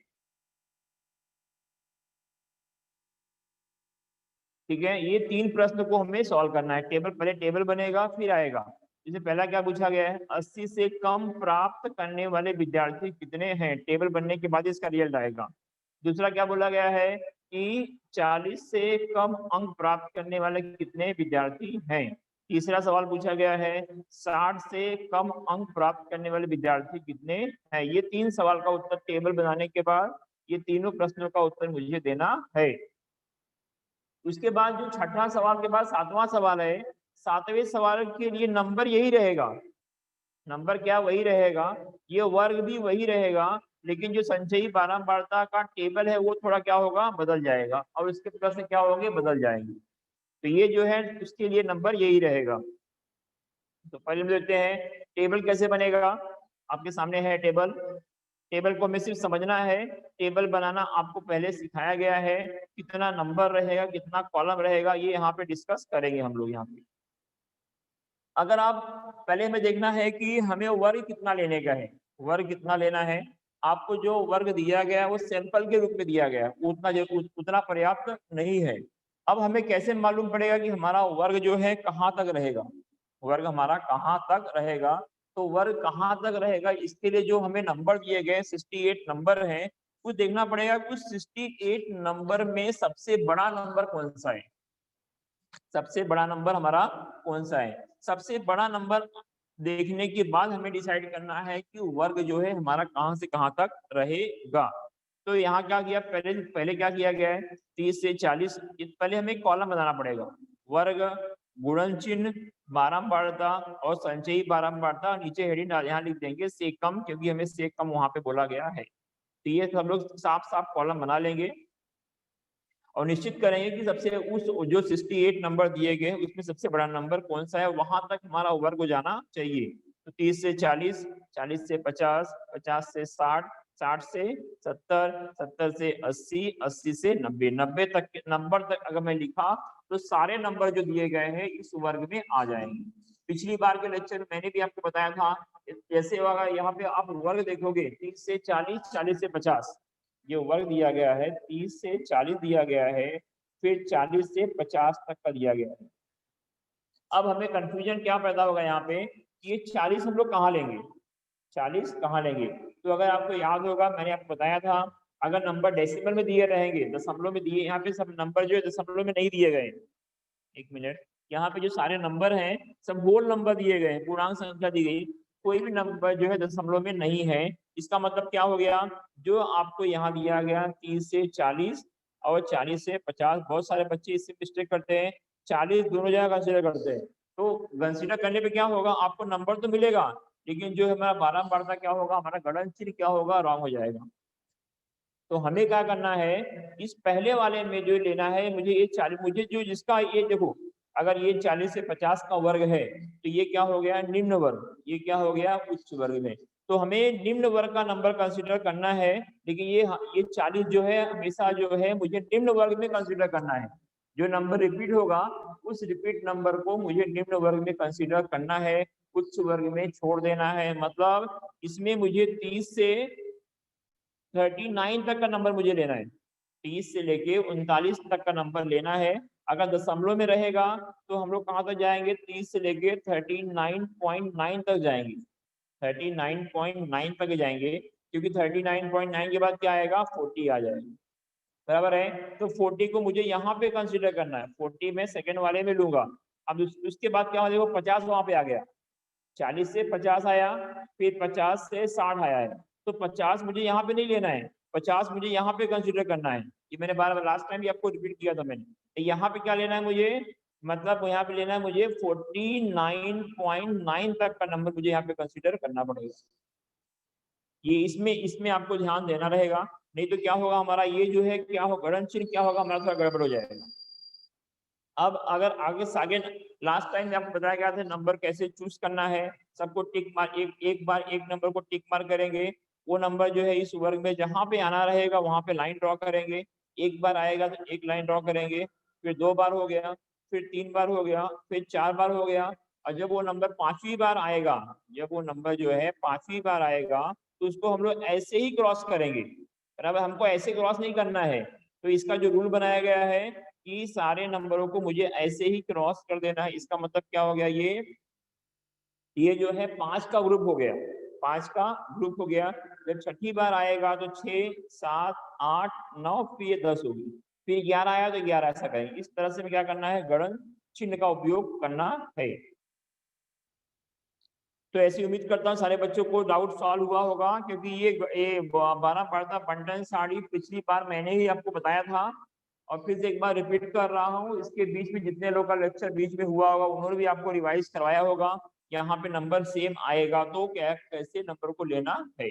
ठीक है। ये 3 प्रश्न को हमें सॉल्व करना है। टेबल, पहले टेबल बनेगा फिर आएगा। जैसे पहला क्या पूछा गया है, 80 से कम प्राप्त करने वाले विद्यार्थी कितने हैं, टेबल बनने के बाद इसका रिजल्ट आएगा। दूसरा क्या बोला गया है कि 40 से कम अंक प्राप्त करने वाले कितने विद्यार्थी हैं। तीसरा सवाल पूछा गया है 60 से कम अंक प्राप्त करने वाले विद्यार्थी कितने हैं। ये 3 सवाल का उत्तर टेबल बनाने के बाद, ये तीनों प्रश्नों का उत्तर मुझे देना है। उसके बाद जो छठा सवाल के बाद 7वां सवाल है, 7वें सवाल के लिए नंबर यही रहेगा, नंबर क्या वही रहेगा, ये वर्ग भी वही रहेगा, लेकिन जो संचयी बारंबारता का टेबल है वो थोड़ा क्या होगा, बदल जाएगा, और इसके प्रश्न क्या होंगे, बदल जाएंगे। तो ये जो है उसके लिए नंबर यही रहेगा। तो पहले हम देखते हैं टेबल कैसे बनेगा। आपके सामने है टेबल, टेबल को हमें सिर्फ समझना है, टेबल बनाना आपको पहले सिखाया गया है, कितना नंबर रहेगा, कितना कॉलम रहेगा, ये यहाँ पे डिस्कस करेंगे हम लोग यहाँ पे। अगर आप पहले हमें देखना है कि हमें वर्ग कितना लेने का है, वर्ग कितना लेना है। आपको जो वर्ग दिया गया है वो सैंपल के रूप में दिया गया है, उतना पर्याप्त नहीं है। अब हमें कैसे मालूम पड़ेगा कि हमारा वर्ग जो है कहाँ तक रहेगा। वर्ग हमारा कहाँ तक रहेगा। तो वर्ग कहाँ तक रहेगा, इसके लिए जो हमें नंबर दिए गए 68 नंबर हैं, कुछ देखना पड़ेगा कुछ 68 नंबर में सबसे बड़ा नंबर कौन सा है। सबसे बड़ा नंबर हमारा कौन सा है। सबसे बड़ा नंबर देखने के बाद हमें डिसाइड करना है कि वर्ग जो है हमारा कहाँ से कहाँ तक रहेगा। तो यहाँ क्या किया, पहले पहले क्या किया गया है, 30 से 40, पहले हमें एक कॉलम बनाना पड़ेगा। वर्ग, गुणन चिन्ह, बारंबारता और संचयी बारंबारता, नीचे हेडिंग यहाँ लिख देंगे से कम, क्योंकि हमें से कम वहां पे बोला गया है। तो ये हम लोग साफ साफ कॉलम बना लेंगे और निश्चित करेंगे कि सबसे उस जो 68 नंबर दिए गए उसमें सबसे बड़ा नंबर कौन सा है, वहां तक हमारा वर्ग जाना चाहिए। तो 30 से 40, 40 से 50, 50 से 60, 60 से 70, 70 से 80, 80 से 90, 90 तक के नंबर तक अगर मैं लिखा तो सारे नंबर जो दिए गए हैं इस वर्ग में आ जाएंगे। पिछली बार के लेक्चर में मैंने भी आपको बताया था, जैसे होगा यहाँ पे आप वर्ग देखोगे 30 से 40, 40 से 50, ये वर्ग दिया गया है, 30 से 40 दिया गया है, फिर 40 से 50 तक का दिया गया है। अब हमें कंफ्यूजन क्या पैदा होगा यहाँ पे, ये 40 हम लोग कहाँ लेंगे, 40 कहाँ लेंगे। तो अगर आपको याद होगा मैंने आपको बताया था, अगर नंबर डेसिमल में दिए रहेंगे, दशमलव में दिए, यहाँ पे सब नंबर जो है दशमलव में नहीं दिए गए। एक मिनट, यहाँ पे जो सारे नंबर हैं सब होल नंबर दिए गए हैं, पूर्णांक संख्या दी गई, कोई भी नंबर जो है दशमलव में नहीं है। इसका मतलब क्या हो गया, जो आपको यहाँ दिया गया 30 से 40 और 40 से 50, बहुत सारे बच्चे इससे मिस्टेक करते हैं, 40 दोनों जगह कंसिडर करते हैं। तो कंसिडर करने पे क्या होगा, आपको नंबर तो मिलेगा, लेकिन जो हमारा बारंबारता क्या होगा, हमारा गणन चिन्ह क्या होगा, रॉन्ग हो जाएगा। तो हमें क्या करना है, इस पहले वाले में जो लेना है, मुझे ये 40, मुझे जो जिसका ये देखो, अगर ये 40 से 50 का वर्ग है तो ये क्या हो गया, निम्न वर्ग, ये क्या हो गया, उच्च वर्ग में। तो हमें निम्न वर्ग का नंबर कंसीडर करना है, लेकिन ये 40 जो है हमेशा जो है मुझे निम्न वर्ग में कंसीडर करना है। जो नंबर रिपीट होगा उस रिपीट नंबर को मुझे निम्न वर्ग में कंसीडर करना है, उच्च वर्ग में छोड़ देना है। मतलब इसमें मुझे 30 से 39 तक का नंबर मुझे लेना है, 30 से लेके 39 तक का नंबर लेना है। अगर दशमलव में रहेगा तो हम लोग कहाँ तक जाएंगे, 30 से लेके 39.9 तक जाएंगे, 39.9 तक जाएंगे, क्योंकि 39.9 के बाद क्या आएगा, 40 आ जाएगा, बराबर है। तो 40 को मुझे यहाँ पे कंसीडर करना है, 40 में सेकंड वाले में लूंगा। अब उसके बाद क्या हो, देखो 50 वहां पे आ गया, 40 से 50 आया, फिर 50 से 60 आया है, तो 50 मुझे यहाँ पे नहीं लेना है, 50 मुझे यहाँ पे कंसीडर करना है। ये मैंने बार बार लास्ट टाइम भी आपको रिपीट किया था मैंने। तो यहाँ पे क्या लेना है मुझे, मतलब यहाँ पे लेना है मुझे 49.9 तक का नंबर मुझे यहाँ पे कंसीडर करना पड़ेगा। ये इसमें इसमें आपको ध्यान देना रहेगा, नहीं तो क्या होगा हमारा ये जो है क्या हो, गणन चिन्ह क्या होगा हमारा, थोड़ा गड़बड़ हो जाएगा। अब अगर आगे लास्ट टाइम में आपको बताया गया था नंबर कैसे चूज करना है, सबको टिक मार, एक बार एक नंबर को टिक मार करेंगे, वो नंबर जो है इस वर्ग में जहां पे आना रहेगा वहां पे लाइन ड्रॉ करेंगे, एक बार आएगा तो एक लाइन ड्रॉ करेंगे, फिर 2 बार हो गया, फिर 3 बार हो गया, फिर 4 बार हो गया, और जब वो नंबर 5वीं बार आएगा, जब वो नंबर जो है 5वीं बार आएगा तो उसको हम लोग ऐसे ही क्रॉस करेंगे, बराबर, हमको ऐसे क्रॉस नहीं करना है। तो इसका जो रूल बनाया गया है कि सारे नंबरों को मुझे ऐसे ही क्रॉस कर देना है। इसका मतलब क्या हो गया, ये जो है 5 का ग्रुप हो गया, 5 का ग्रुप हो गया। जब छठी बार आएगा तो 6, 7, 8, 9, फिर ये 10 होगी, फिर 11 आया तो 11, ऐसा करेंगे। इस तरह से क्या करना है, गणन चिन्ह का उपयोग करना है। तो ऐसी उम्मीद करता हूँ सारे बच्चों को डाउट सॉल्व हुआ होगा, क्योंकि ये बारंबारता बंटन साड़ी पिछली बार मैंने ही आपको बताया था और फिर से एक बार रिपीट कर रहा हूँ। इसके बीच में जितने लोग का लेक्चर बीच में हुआ होगा उन्होंने भी आपको रिवाइज करवाया होगा। यहाँ पे नंबर सेम आएगा तो क्या कैसे नंबर को लेना है।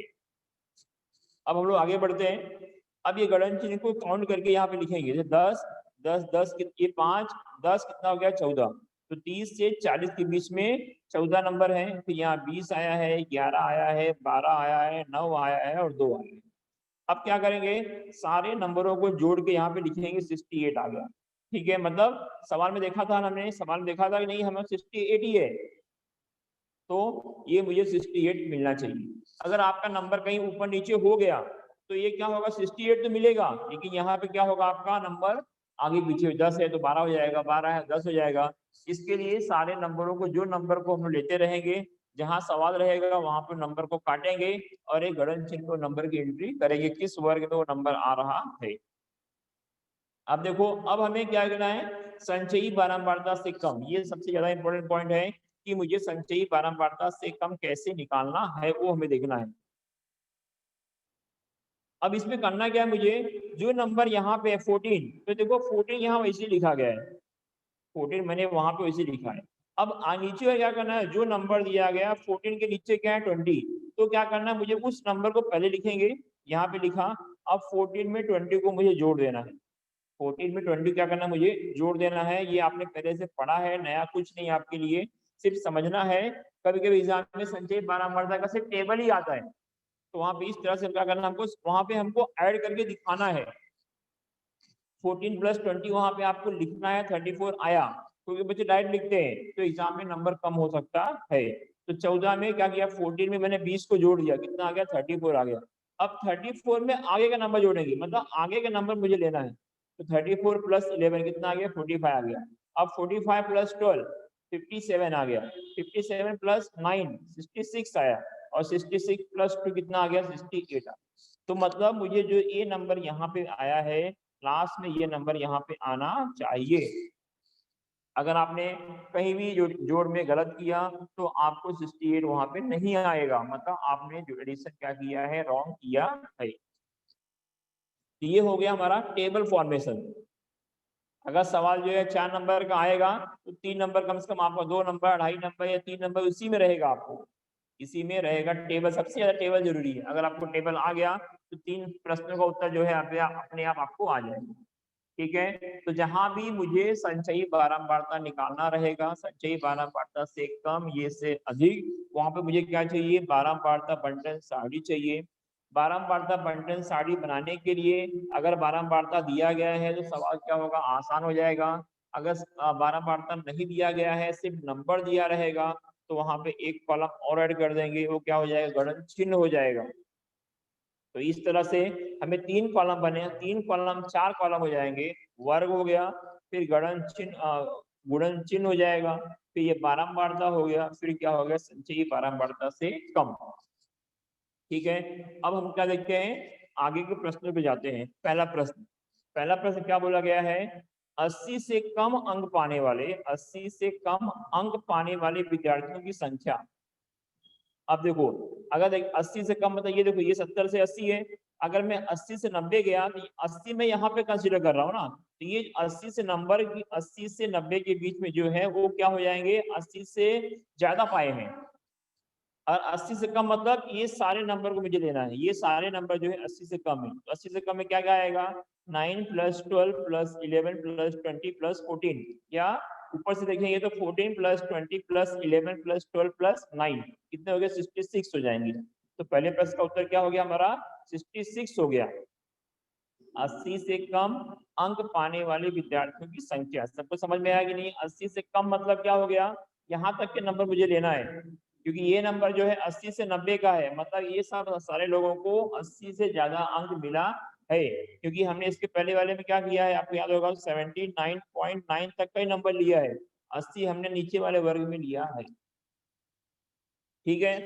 अब हम लोग आगे बढ़ते हैं। अब ये गणन चिन्ह को काउंट करके यहाँ पे लिखेंगे, जैसे 10, 10, 10, ये 5, 10 कितना हो गया, 14। तो 30 से 40 के बीच में 14 नंबर है, फिर यहाँ 20 आया है, 11 आया है, 12 आया है, 9 आया है और 2 आया है। अब क्या करेंगे, सारे नंबरों को जोड़ के यहाँ पे लिखेंगे 68 आ गया। ठीक है, मतलब सवाल में देखा था हमने, सवाल में देखा था कि नहीं हमें 68 ही है, तो ये मुझे 68 मिलना चाहिए। अगर आपका नंबर कहीं ऊपर नीचे हो गया तो ये क्या होगा, 68 तो मिलेगा, लेकिन यहाँ पे क्या होगा, आपका नंबर आगे पीछे 10 है तो 12 हो जाएगा, 12 है 10 हो जाएगा। इसके लिए सारे नंबरों को, जो नंबर को हम लेते रहेंगे, जहां सवाल रहेगा वहां पर नंबर को काटेंगे और एक गणन चिन्ह को नंबर की एंट्री करेंगे किस वर्ग में वो नंबर आ रहा है। अब देखो, अब हमें क्या करना है, संचयी बारंबारता से कम। ये सबसे ज्यादा इंपॉर्टेंट पॉइंट है कि मुझे संचयी बारंबारता से कम कैसे निकालना है, वो हमें देखना है। अब इसमें करना क्या है मुझे, जो नंबर यहाँ पे है 14, तो देखो 14 यहाँ वैसे लिखा गया है, 14 मैंने वहां पे वैसे लिखा है। अब नीचे में क्या करना है, जो नंबर दिया गया 14 के नीचे क्या है 20, तो क्या करना है मुझे, उस नंबर को पहले लिखेंगे, यहाँ पे लिखा। अब 14 में 20 को मुझे जोड़ देना है। 14 में 20 क्या करना है, मुझे जोड़ देना है। ये आपने पहले से पढ़ा है, नया कुछ नहीं आपके लिए, सिर्फ समझना है। कभी कभी एग्जाम में संचयी बारंबारता का सिर्फ टेबल ही आता है, तो वहां पे इस तरह से क्या करना हमको, वहां पे हमको ऐड करके दिखाना है। 14 + 20 वहां पे आपको लिखना है, 34 आया, क्योंकि बच्चे डायरेक्ट लिखते हैं तो एग्जाम में नंबर कम हो सकता है। तो 14 में क्या किया, 14 में मैंने 20 को जोड़ दिया, कितना आ गया 34 आ गया। अब 34 में आगे का नंबर जोड़ेंगे, मतलब आगे का नंबर मुझे लेना है। तो 34 + 11 कितना आ गया, 45 आ गया। अब 45 + 12 57 आ गया। 57 + 9 66 आया, और 66 + 2 कितना आ गया, 68 आ। तो मतलब मुझे जो ये नंबर यहाँ पे आया है, लास्ट में ये नंबर यहाँ पे आना चाहिए। अगर आपने कहीं भी जोड़ में गलत किया तो आपको 68 वहां पे नहीं आएगा, मतलब आपने जो एडिशन क्या किया है, रॉन्ग किया है। तो ये हो गया हमारा टेबल फॉर्मेशन। अगर सवाल जो है 4 नंबर का आएगा तो 3 नंबर कम से कम आपका, 2 नंबर, 2.5 नंबर या 3 नंबर इसी में रहेगा, आपको इसी में रहेगा। टेबल सबसे ज्यादा टेबल जरूरी है। अगर आपको टेबल आ गया तो 3 प्रश्नों का उत्तर जो है अपने आप आपको आ जाएगा। ठीक है, तो जहां भी मुझे संचयी बारंबारता निकालना रहेगा, संचयी बारंबारता से कम, ये से अधिक, वहां पे मुझे क्या चाहिए, बारंबारता बंटन सारणी चाहिए। बारंबारता बंटन सारणी बनाने के लिए अगर बारंबारता दिया गया है तो सवाल क्या होगा, आसान हो जाएगा। अगर बारंबारता नहीं दिया गया है, सिर्फ नंबर दिया रहेगा, तो वहां पे एक कॉलम और ऐड कर देंगे, वो क्या हो जाएगा, गणन चिन्ह हो जाएगा। तो इस तरह से हमें 3 कॉलम बने, 3 कॉलम 4 कॉलम हो जाएंगे। वर्ग हो गया, फिर गणन चिन्ह, गुणन चिन्ह हो जाएगा, फिर ये बारंबारता हो गया, फिर क्या हो गया, संचयी बारंबारता से कम। ठीक है, अब हम क्या देखते हैं, आगे के प्रश्नों पे जाते हैं। पहला प्रश्न क्या बोला गया है, 80 से कम अंक पाने वाले, 80 से कम अंक पाने वाले विद्यार्थियों की संख्या। अब देखो, अगर 80 से कम, मतलब ये देखो, ये 70 से 80 है। अगर मैं 80 से 90 गया तो 80 में यहाँ पे कंसीडर कर रहा हूँ ना, तो ये 80 से 90 के बीच में जो है वो क्या हो जाएंगे, 80 से ज्यादा पाए हैं। और 80 से कम मतलब ये सारे नंबर को मुझे लेना है, ये सारे नंबर जो है 80 से कम है। तो 80 से कम में क्या क्या आएगा, 9 + 12 + 11 + 20 + 14, या ऊपर से देखेंगे तो 14 + 20 + 11 + 12 + 9 कितने हो गए, 66 हो जाएंगे। तो पहले प्रश्न का उत्तर क्या हो गया हमारा, 66 हो गया। 80 से कम अंक पाने वाले विद्यार्थियों की संख्या। सबको समझ में आया कि नहीं, 80 से कम मतलब क्या हो गया, यहाँ तक के नंबर मुझे लेना है, क्योंकि ये नंबर जो है 80 से 90 का है, मतलब ये सब सारे लोगों को 80 से ज्यादा अंक मिला है। क्योंकि हमने इसके पहले वाले में क्या किया है, आपको याद होगा, 79.9 तक का ही नंबर लिया है, 80 हमने नीचे वाले वर्ग में लिया है। ठीक है,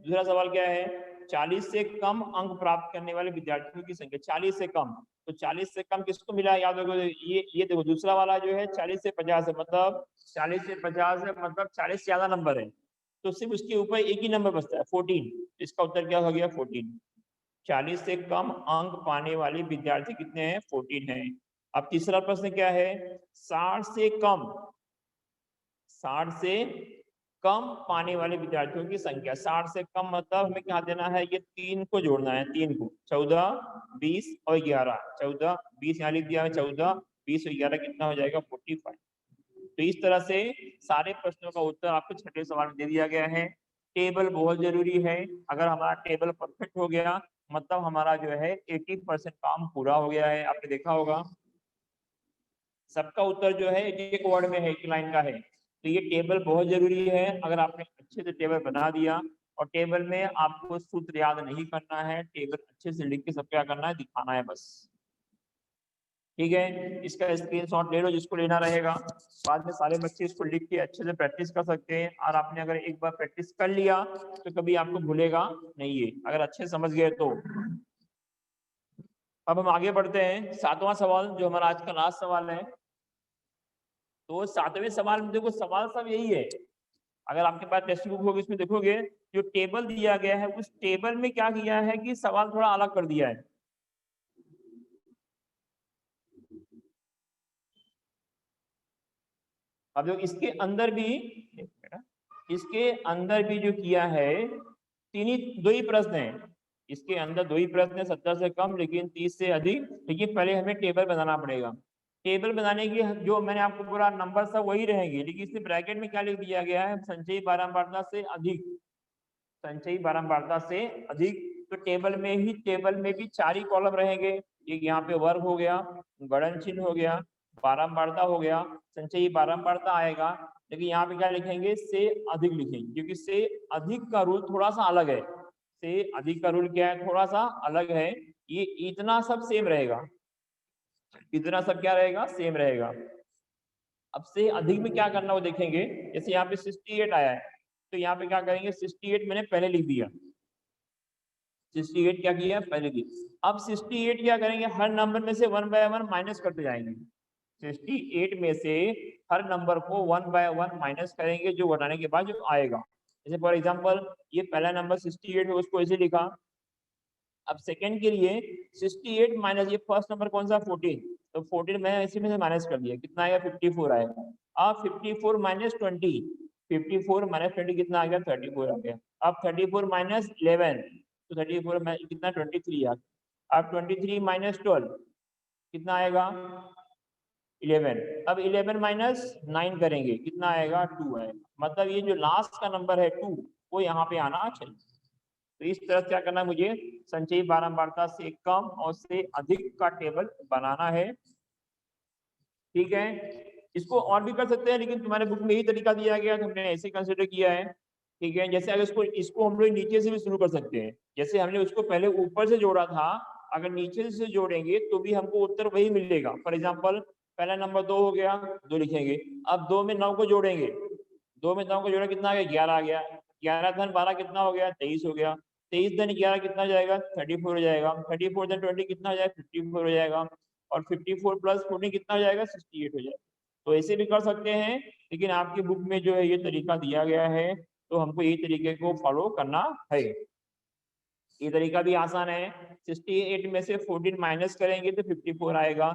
दूसरा सवाल क्या है, 40 से कम अंक प्राप्त करने वाले विद्यार्थियों की संख्या। 40 से कम, तो 40 से कम किसको मिला है, याद होगा, ये देखो, दूसरा वाला जो है 40 से 50 है, मतलब 40 से 50 है, मतलब 40 से ज्यादा नंबर है, तो सिर्फ उसके ऊपर एक ही नंबर बचता है, 14। इसका उत्तर क्या हो गया, 14। 40 से कम अंक पाने वाले विद्यार्थी कितने हैं, 14 है। अब तीसरा प्रश्न क्या है, 60 से कम पाने वाले विद्यार्थियों की संख्या। 60 से कम मतलब हमें क्या देना है, ये 3 को जोड़ना है, 3 को, 14, 20 और 11, 14, 20 यहाँ लिख दिया है, 14, 20 और 11 कितना हो जाएगा, 45। तो इस तरह से सारे प्रश्नों का उत्तर आपको छठे सवाल में दे दिया गया है। टेबल बहुत जरूरी है, अगर हमारा टेबल परफेक्ट हो गया मतलब हमारा जो है 80% काम पूरा हो गया है। आपने देखा होगा सबका उत्तर जो है एक वर्ड में है, एक लाइन का है। तो ये टेबल बहुत जरूरी है, अगर आपने अच्छे से टेबल बना दिया, और टेबल में आपको सूत्र याद नहीं करना है, टेबल अच्छे से लिख के सब क्या करना है, दिखाना है बस। ठीक है, इसका स्क्रीनशॉट ले लो जिसको लेना रहेगा। बाद में सारे बच्चे इसको लिख के अच्छे से प्रैक्टिस कर सकते हैं, और आपने अगर एक बार प्रैक्टिस कर लिया तो कभी आपको भूलेगा नहीं है, अगर अच्छे समझ गए तो। अब हम आगे बढ़ते हैं, 7वां सवाल जो हमारा आज का लास्ट सवाल है। तो 7वें सवाल में देखो, सवाल सब यही है। अगर आपके पास टेक्स्ट बुक होगी, इसमें देखोगे जो टेबल दिया गया है, उस टेबल में क्या किया है कि सवाल थोड़ा अलग कर दिया है। अब जो इसके अंदर भी जो किया है, दो ही प्रश्न है इसके अंदर, 2 ही प्रश्न है, 70 से कम लेकिन 30 से अधिक। लेकिन पहले हमें टेबल बनाना पड़ेगा। टेबल बनाने की जो मैंने आपको पूरा नंबर सब वही रहेंगे, लेकिन इसमें ब्रैकेट में क्या लिख दिया गया है, संचयी बारंबारता से अधिक, संचयी बारंबारता से अधिक। तो टेबल में भी 4 ही कॉलम रहेंगे। एक यहाँ पे वर्ग हो गया, गणन चिन्ह हो गया, बारंबारता हो गया, संचयी बारंबारता आएगा। लेकिन यहाँ पे क्या लिखेंगे, से अधिक लिखेंगे, क्योंकि से अधिक का रूल थोड़ा सा अलग है। से अधिक का रूल क्या है, थोड़ा सा अलग है। ये इतना सब सेम रहेगा, इतना सब क्या रहेगा, सेम रहेगा। अब से अधिक में क्या करना वो देखेंगे। जैसे यहाँ पे 68 आया है, तो यहाँ पे क्या करेंगे, 68 मैंने पहले लिख दिया, 68 क्या किया, पहले लिख। अब 68 क्या करेंगे, हर नंबर में से 1 बाय 1 माइनस करते जाएंगे। 68 में से हर नंबर को 1 बाय 1 माइनस करेंगे, जो घटाने के बाद जो आएगा। जैसे फॉर एग्जांपल ये पहला नंबर 68 है, उसको ऐसे लिखा। अब सेकंड के लिए 68 माइनस ये फर्स्ट नंबर कौन सा, 14, तो 14 मैं इसी में से माइनस कर दिया, कितना आएगा, 54 आएगा। अब 54 माइनस 20, 54 माइनस 20 कितना आ गया, 34 आ गया। अब 34 माइनस 11, तो 34 में कितना, 23 आ गया। अब 23 माइनस 12 कितना आएगा, 11। अब 11 माइनस 9 करेंगे, कितना आएगा, 2 आएगा। मतलब ये जो लास्ट का नंबर है 2, वो यहाँ पे आना चाहिए। तो इस तरह क्या करना है मुझे, संचयी बारंबारता से कम और से अधिक का टेबल बनाना है। ठीक है, इसको और भी कर सकते हैं, लेकिन तुम्हारे बुक में यही तरीका दिया गया है, तुमने ऐसे कंसिडर किया है। ठीक है, जैसे अगर इसको हम लोग नीचे से भी शुरू कर सकते हैं। जैसे हमने उसको पहले ऊपर से जोड़ा था, अगर नीचे से जोड़ेंगे तो भी हमको उत्तर वही मिलेगा। फॉर एग्जाम्पल पहला नंबर 2 हो गया, 2 लिखेंगे। अब 2 में 9 को जोड़ेंगे, 2 में 9 को जोड़ा कितना आ गया, 11 आ गया। 11 धन 12 कितना हो गया, 23 हो गया। 23 धन 11 कितना हो जाएगा, 34 हो जाएगा। 34 धन 20 कितना हो जाएगा, 54 हो जाएगा। और 54 प्लस 14 कितना हो जाएगा, 68 हो जाएगा। तो ऐसे भी कर सकते हैं, लेकिन आपकी बुक में जो है ये तरीका दिया गया है, तो हमको यही तरीके को फॉलो करना है। ये तरीका भी आसान है। 68 में से 14 माइनस करेंगे तो 54 आएगा।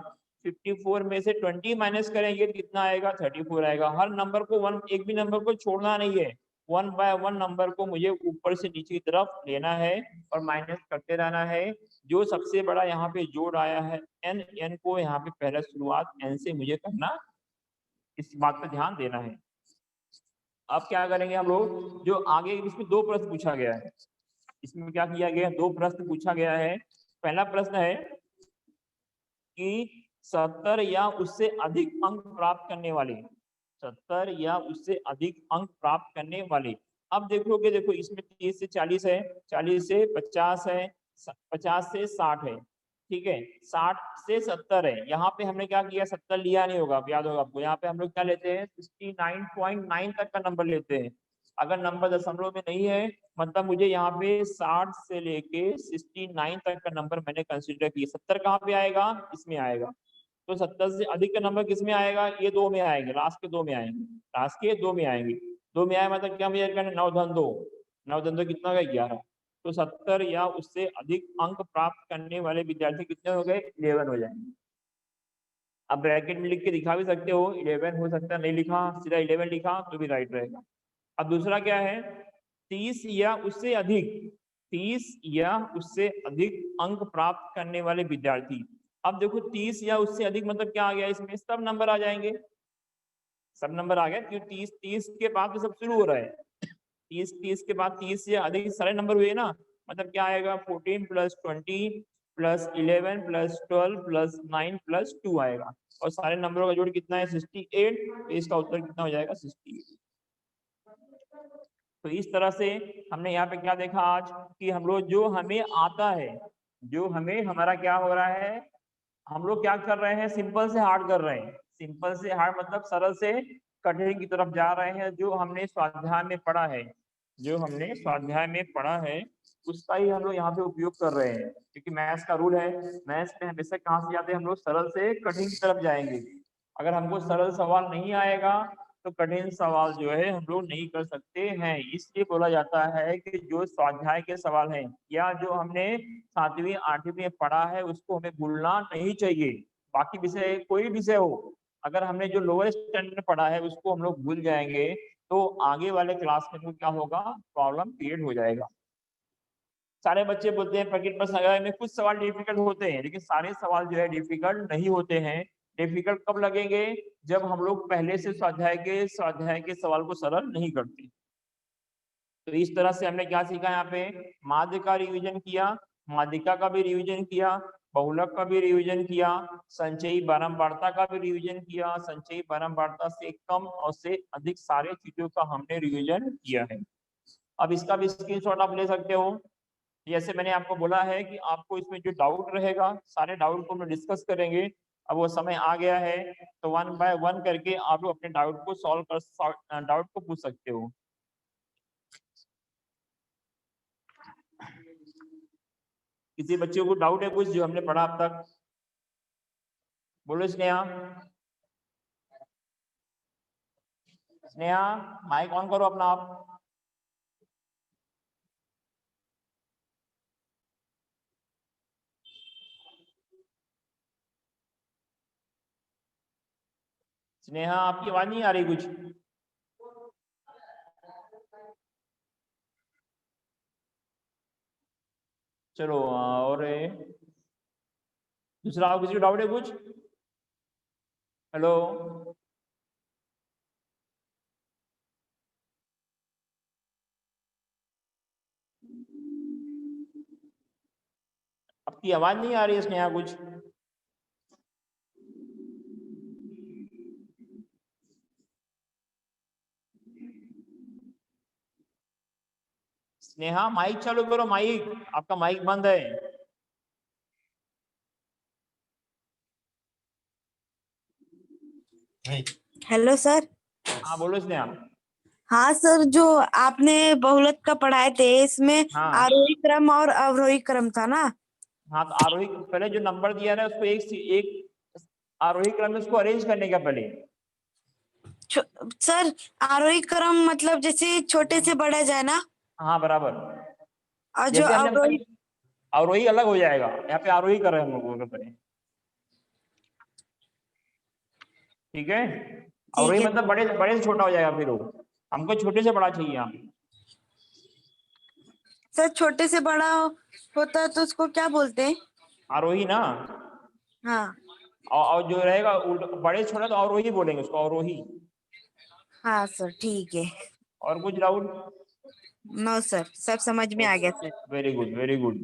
54 में से 20 माइनस करेंगे तो कितना आएगा, 34 आएगा। हर नंबर को एक भी नंबर को छोड़ना नहीं है, 1 बाय 1 नंबर को मुझे ऊपर से नीचे की तरफ लेना है और माइनस करते रहना है। जो सबसे बड़ा यहाँ पे जोड़ आया है n को यहाँ पे पहला शुरुआत n से मुझे करना, इस बात पर ध्यान देना है। अब क्या करेंगे हम लोग, जो आगे इसमें 2 प्रश्न पूछा गया है, इसमें क्या किया गया, 2 प्रश्न पूछा गया है। पहला प्रश्न है कि 70 या उससे अधिक अंक प्राप्त करने वाले, 70 या उससे अधिक अंक प्राप्त करने वाले। अब देखोगे, देखो इसमें 30 से 40 है, 40 से 50 है, 50 से 60 है। ठीक है, 60 से 70 है। यहाँ पे हमने क्या किया, 70 लिया नहीं होगा, याद होगा आपको। यहाँ पे हम लोग क्या लेते हैं, 69.9 तक का नंबर लेते हैं। अगर नंबर दशमलव में नहीं है, मतलब मुझे यहाँ पे 60 से लेके 69 तक का नंबर मैंने कंसिडर किया। 70 कहाँ पे आएगा, इसमें आएगा। तो 70 से अधिक का नंबर किस में आएगा, ये 2 में आएंगे, लास्ट के 2 में आएंगे, लास्ट के 2 में आएंगे। 2 में आए मतलब क्या मुझे करना, 9 धन 2, 9 धन 2 कितना हो गया, 11। तो 70 या उससे अधिक अंक प्राप्त करने वाले विद्यार्थी कितने हो गए, 11 हो जाएंगे। अब ब्रैकेट में लिख के दिखा भी सकते हो, 11 हो सकता है, नहीं लिखा सीधा 11 लिखा तो भी राइट रहेगा। अब दूसरा क्या है, 30 या उससे अधिक, 30 या उससे अधिक अंक प्राप्त करने वाले विद्यार्थी। अब देखो 30 या उससे अधिक मतलब क्या आ गया, इसमें सब नंबर आ जाएंगे, सब नंबर आ गए, क्योंकि 30 के बाद तो सब शुरू हो रहा है। 30 के बाद 30 या अधिक सारे नंबर हुए ना, मतलब क्या आएगा, 14 plus 20 plus 11 plus 12 plus 9 plus 2 आएगा। और सारे नंबरों का जोड़ कितना है, 68। तो इसका उत्तर कितना हो जाएगा, 68। तो इस तरह से हमने यहाँ पे क्या देखा आज, कि हम लोग जो हमें आता है, जो हमें हमारा क्या हो रहा है, हम लोग क्या कर रहे हैं, सिंपल से हार्ड कर रहे हैं। सिंपल से हार्ड मतलब सरल से कठिन की तरफ जा रहे हैं। जो हमने स्वाध्याय में पढ़ा है, जो हमने स्वाध्याय में पढ़ा है उसका ही हम लोग यहाँ पे उपयोग कर रहे हैं, क्योंकि मैथ्स का रूल है, मैथ्स में हमेशा कहाँ से जाते हैं हम लोग, सरल से कठिन की तरफ जाएंगे। अगर हमको सरल सवाल नहीं आएगा तो कठिन सवाल जो है हम लोग नहीं कर सकते हैं। इसलिए बोला जाता है कि जो स्वाध्याय के सवाल हैं या जो हमने 7वीं 8वीं में पढ़ा है उसको हमें भूलना नहीं चाहिए। बाकी विषय कोई विषय हो, अगर हमने जो लोअर स्टैंडर्ड में पढ़ा है उसको हम लोग भूल जाएंगे तो आगे वाले क्लास में तो क्या होगा, प्रॉब्लम क्रिएट हो जाएगा। सारे बच्चे बोलते हैं प्रैक्टिस पर संग्रह में कुछ सवाल डिफिकल्ट होते हैं, लेकिन सारे सवाल जो है डिफिकल्ट नहीं होते हैं। डिफिकल्ट कब लगेंगे, जब हम लोग पहले से स्वाध्याय के सवाल को सरल नहीं करते। तो इस तरह से हमने क्या सीखा, यहाँ पे माध्य का रिवीजन किया, माध्यिका का भी रिवीजन किया, बहुलक का भी रिवीजन किया, संचयी बारंबारता का भी रिवीजन किया, संचयी बारंबारता से कम और से अधिक सारे चीजों का हमने रिवीजन किया है। अब इसका भी स्क्रीनशॉट आप ले सकते हो। जैसे मैंने आपको बोला है कि आपको इसमें जो डाउट रहेगा सारे डाउट को हम डिस्कस करेंगे। अब वो समय आ गया है तो 1 बाय 1 करके आप लोग अपने डाउट को सॉल्व कर, डाउट को पूछ सकते हो। किसी बच्चे को डाउट है कुछ जो हमने पढ़ा अब तक? बोलो स्नेहा। स्नेहा माइक ऑन करो अपना आप। स्नेहा आपकी आवाज नहीं आ रही कुछ। चलो और दूसरा किसी को डाउट है कुछ? हेलो आपकी आवाज नहीं आ रही है स्नेहा कुछ। स्नेहा माइक चालू करो, माइक आपका माइक बंद है। Hello sir. हाँ बोलो स्नेहा। हाँ सर, जो आपने बहुलक का पढ़ाए थे इसमें हाँ आरोही क्रम और अवरोही क्रम था ना? हाँ, तो आरोही पहले जो नंबर दिया ना उसको एक आरोही क्रम में उसको अरेंज करने का पहले। सर आरोही क्रम मतलब जैसे छोटे से बढ़ा जाए ना, हाँ बराबर। और जो जैसे हमने अवरोही आरोही अलग हो जाएगा, यहाँ पे आरोही कर रहे हैं हम लोग पहले। ठीक है, ठीक आरोही है मतलब बड़े बड़े से छोटा हो जाएगा, फिर वो हमको छोटे से बड़ा चाहिए यहाँ पे। सर। छोटे से बड़ा होता है तो उसको क्या बोलते हैं? आरोही ना। हाँ और जो रहेगा बड़े से छोटा तो अवरोही बोलेंगे उसको, अवरोही। हाँ सर, ठीक है। और कुछ डाउट? नो सर, सब समझ में आ गया sir. Very good very good.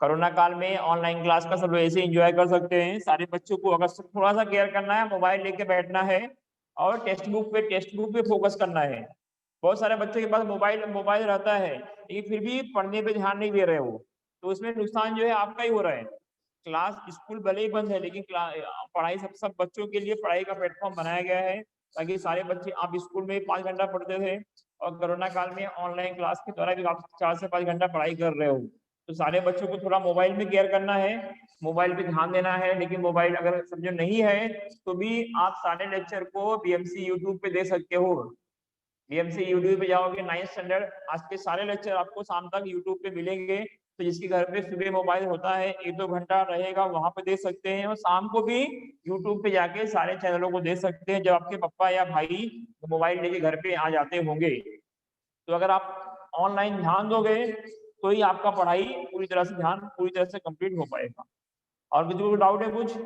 Corona काल में ऑनलाइन क्लास का सब लोग ऐसे एंजॉय कर सकते हैं। सारे बच्चों को अगर थोड़ा सा केयर करना है, मोबाइल लेके बैठना है और टेक्स्ट बुक पे फोकस करना है। बहुत सारे बच्चों के पास मोबाइल मोबाइल रहता है लेकिन फिर भी पढ़ने पे ध्यान नहीं दे रहे हो, तो उसमें नुकसान जो है आपका ही हो रहा है। क्लास स्कूल भले ही बंद है लेकिन पढ़ाई सब बच्चों के लिए पढ़ाई का प्लेटफॉर्म बनाया गया है, ताकि सारे बच्चे, आप स्कूल में 5 घंटा पढ़ते थे और कोरोना काल में ऑनलाइन क्लास के द्वारा भी आप 4 से 5 घंटा पढ़ाई कर रहे हो। तो सारे बच्चों को थोड़ा मोबाइल में केयर करना है, मोबाइल पे ध्यान देना है। लेकिन मोबाइल अगर समझो नहीं है तो भी आप सारे लेक्चर को बीएमसी यूट्यूब पे दे सकते हो। बीएमसी यूट्यूब पे जाओगे 9th स्टैंडर्ड, आज के सारे लेक्चर आपको शाम तक यूट्यूब पे मिलेंगे। तो जिसके घर पे सुबह मोबाइल होता है 1-2 घंटा रहेगा वहां पे दे सकते हैं, और शाम को भी यूट्यूब पे जाके सारे चैनलों को दे सकते हैं जब आपके पापा या भाई मोबाइल लेके घर पे आ जाते होंगे। तो अगर आप ऑनलाइन ध्यान दोगे तो ही आपका पढ़ाई पूरी तरह से कंप्लीट हो पाएगा। और किसी को डाउट है कुछ?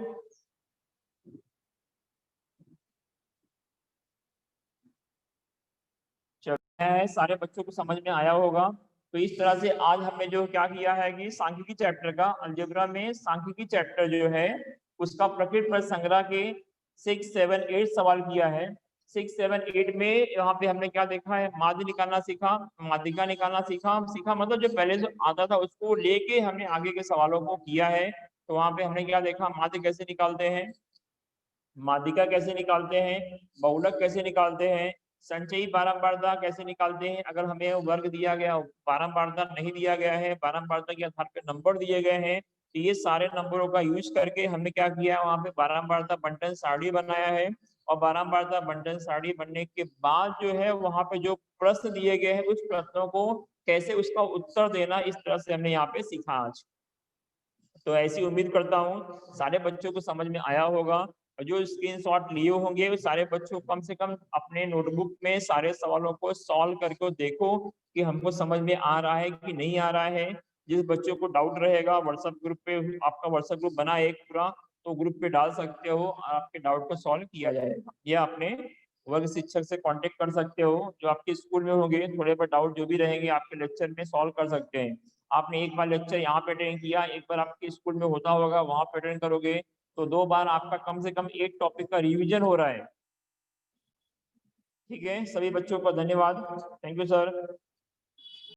है सारे बच्चों को समझ में आया होगा। तो इस तरह से आज हमने जो क्या किया है कि सांख्यिकी चैप्टर का, अलजेब्रा में सांख्यिकी चैप्टर जो है उसका प्रकृति पर संग्रह के 6, 7, 8 सवाल किया है। 6, 7, 8 में यहाँ पे हमने क्या देखा है, माध्य निकालना सीखा, माध्यिका निकालना सीखा मतलब जो पहले जो आता था उसको लेके हमने आगे के सवालों को किया है। तो वहां पे हमने क्या देखा, माध्य कैसे निकालते हैं, माध्यिका कैसे निकालते हैं, बहुलक कैसे निकालते हैं, संचयी बारंबारता कैसे निकालते हैं। अगर हमें वर्ग दिया गया, बारंबारता नहीं दिया गया है, बारंबारता के आधार पे नंबर दिए गए हैं, तो ये सारे नंबरों का यूज करके हमने क्या किया है, वहां पे बारंबारता बंटन सारणी बनाया है। और बारंबारता बंटन सारणी बनने के बाद जो है वहां पे जो प्रश्न दिए गए हैं, उस प्रश्नों को कैसे उसका उत्तर देना, इस तरह से हमने यहाँ पे सीखा आज। तो ऐसी उम्मीद करता हूँ सारे बच्चों को समझ में आया होगा। और जो स्क्रीनशॉट लिए होंगे वो सारे बच्चों को कम से कम अपने नोटबुक में सारे सवालों को सॉल्व करके देखो कि हमको समझ में आ रहा है कि नहीं आ रहा है। जिस बच्चों को डाउट रहेगा व्हाट्सएप ग्रुप पे, आपका व्हाट्सएप ग्रुप बना है एक पूरा, तो ग्रुप पे डाल सकते हो, आपके डाउट को सॉल्व किया जाएगा। या अपने वर्ग शिक्षक से कांटेक्ट कर सकते हो, जो आपके स्कूल में होंगे, थोड़े बहुत डाउट जो भी रहेंगे आपके लेक्चर में सॉल्व कर सकते हैं। आपने एक बार लेक्चर यहाँ पे अटेंड किया, एक बार आपके स्कूल में होता होगा वहां पे अटेंड करोगे, तो 2 बार आपका कम से कम एक टॉपिक का रिवीजन हो रहा है। ठीक है, सभी बच्चों को धन्यवाद। Thank you sir.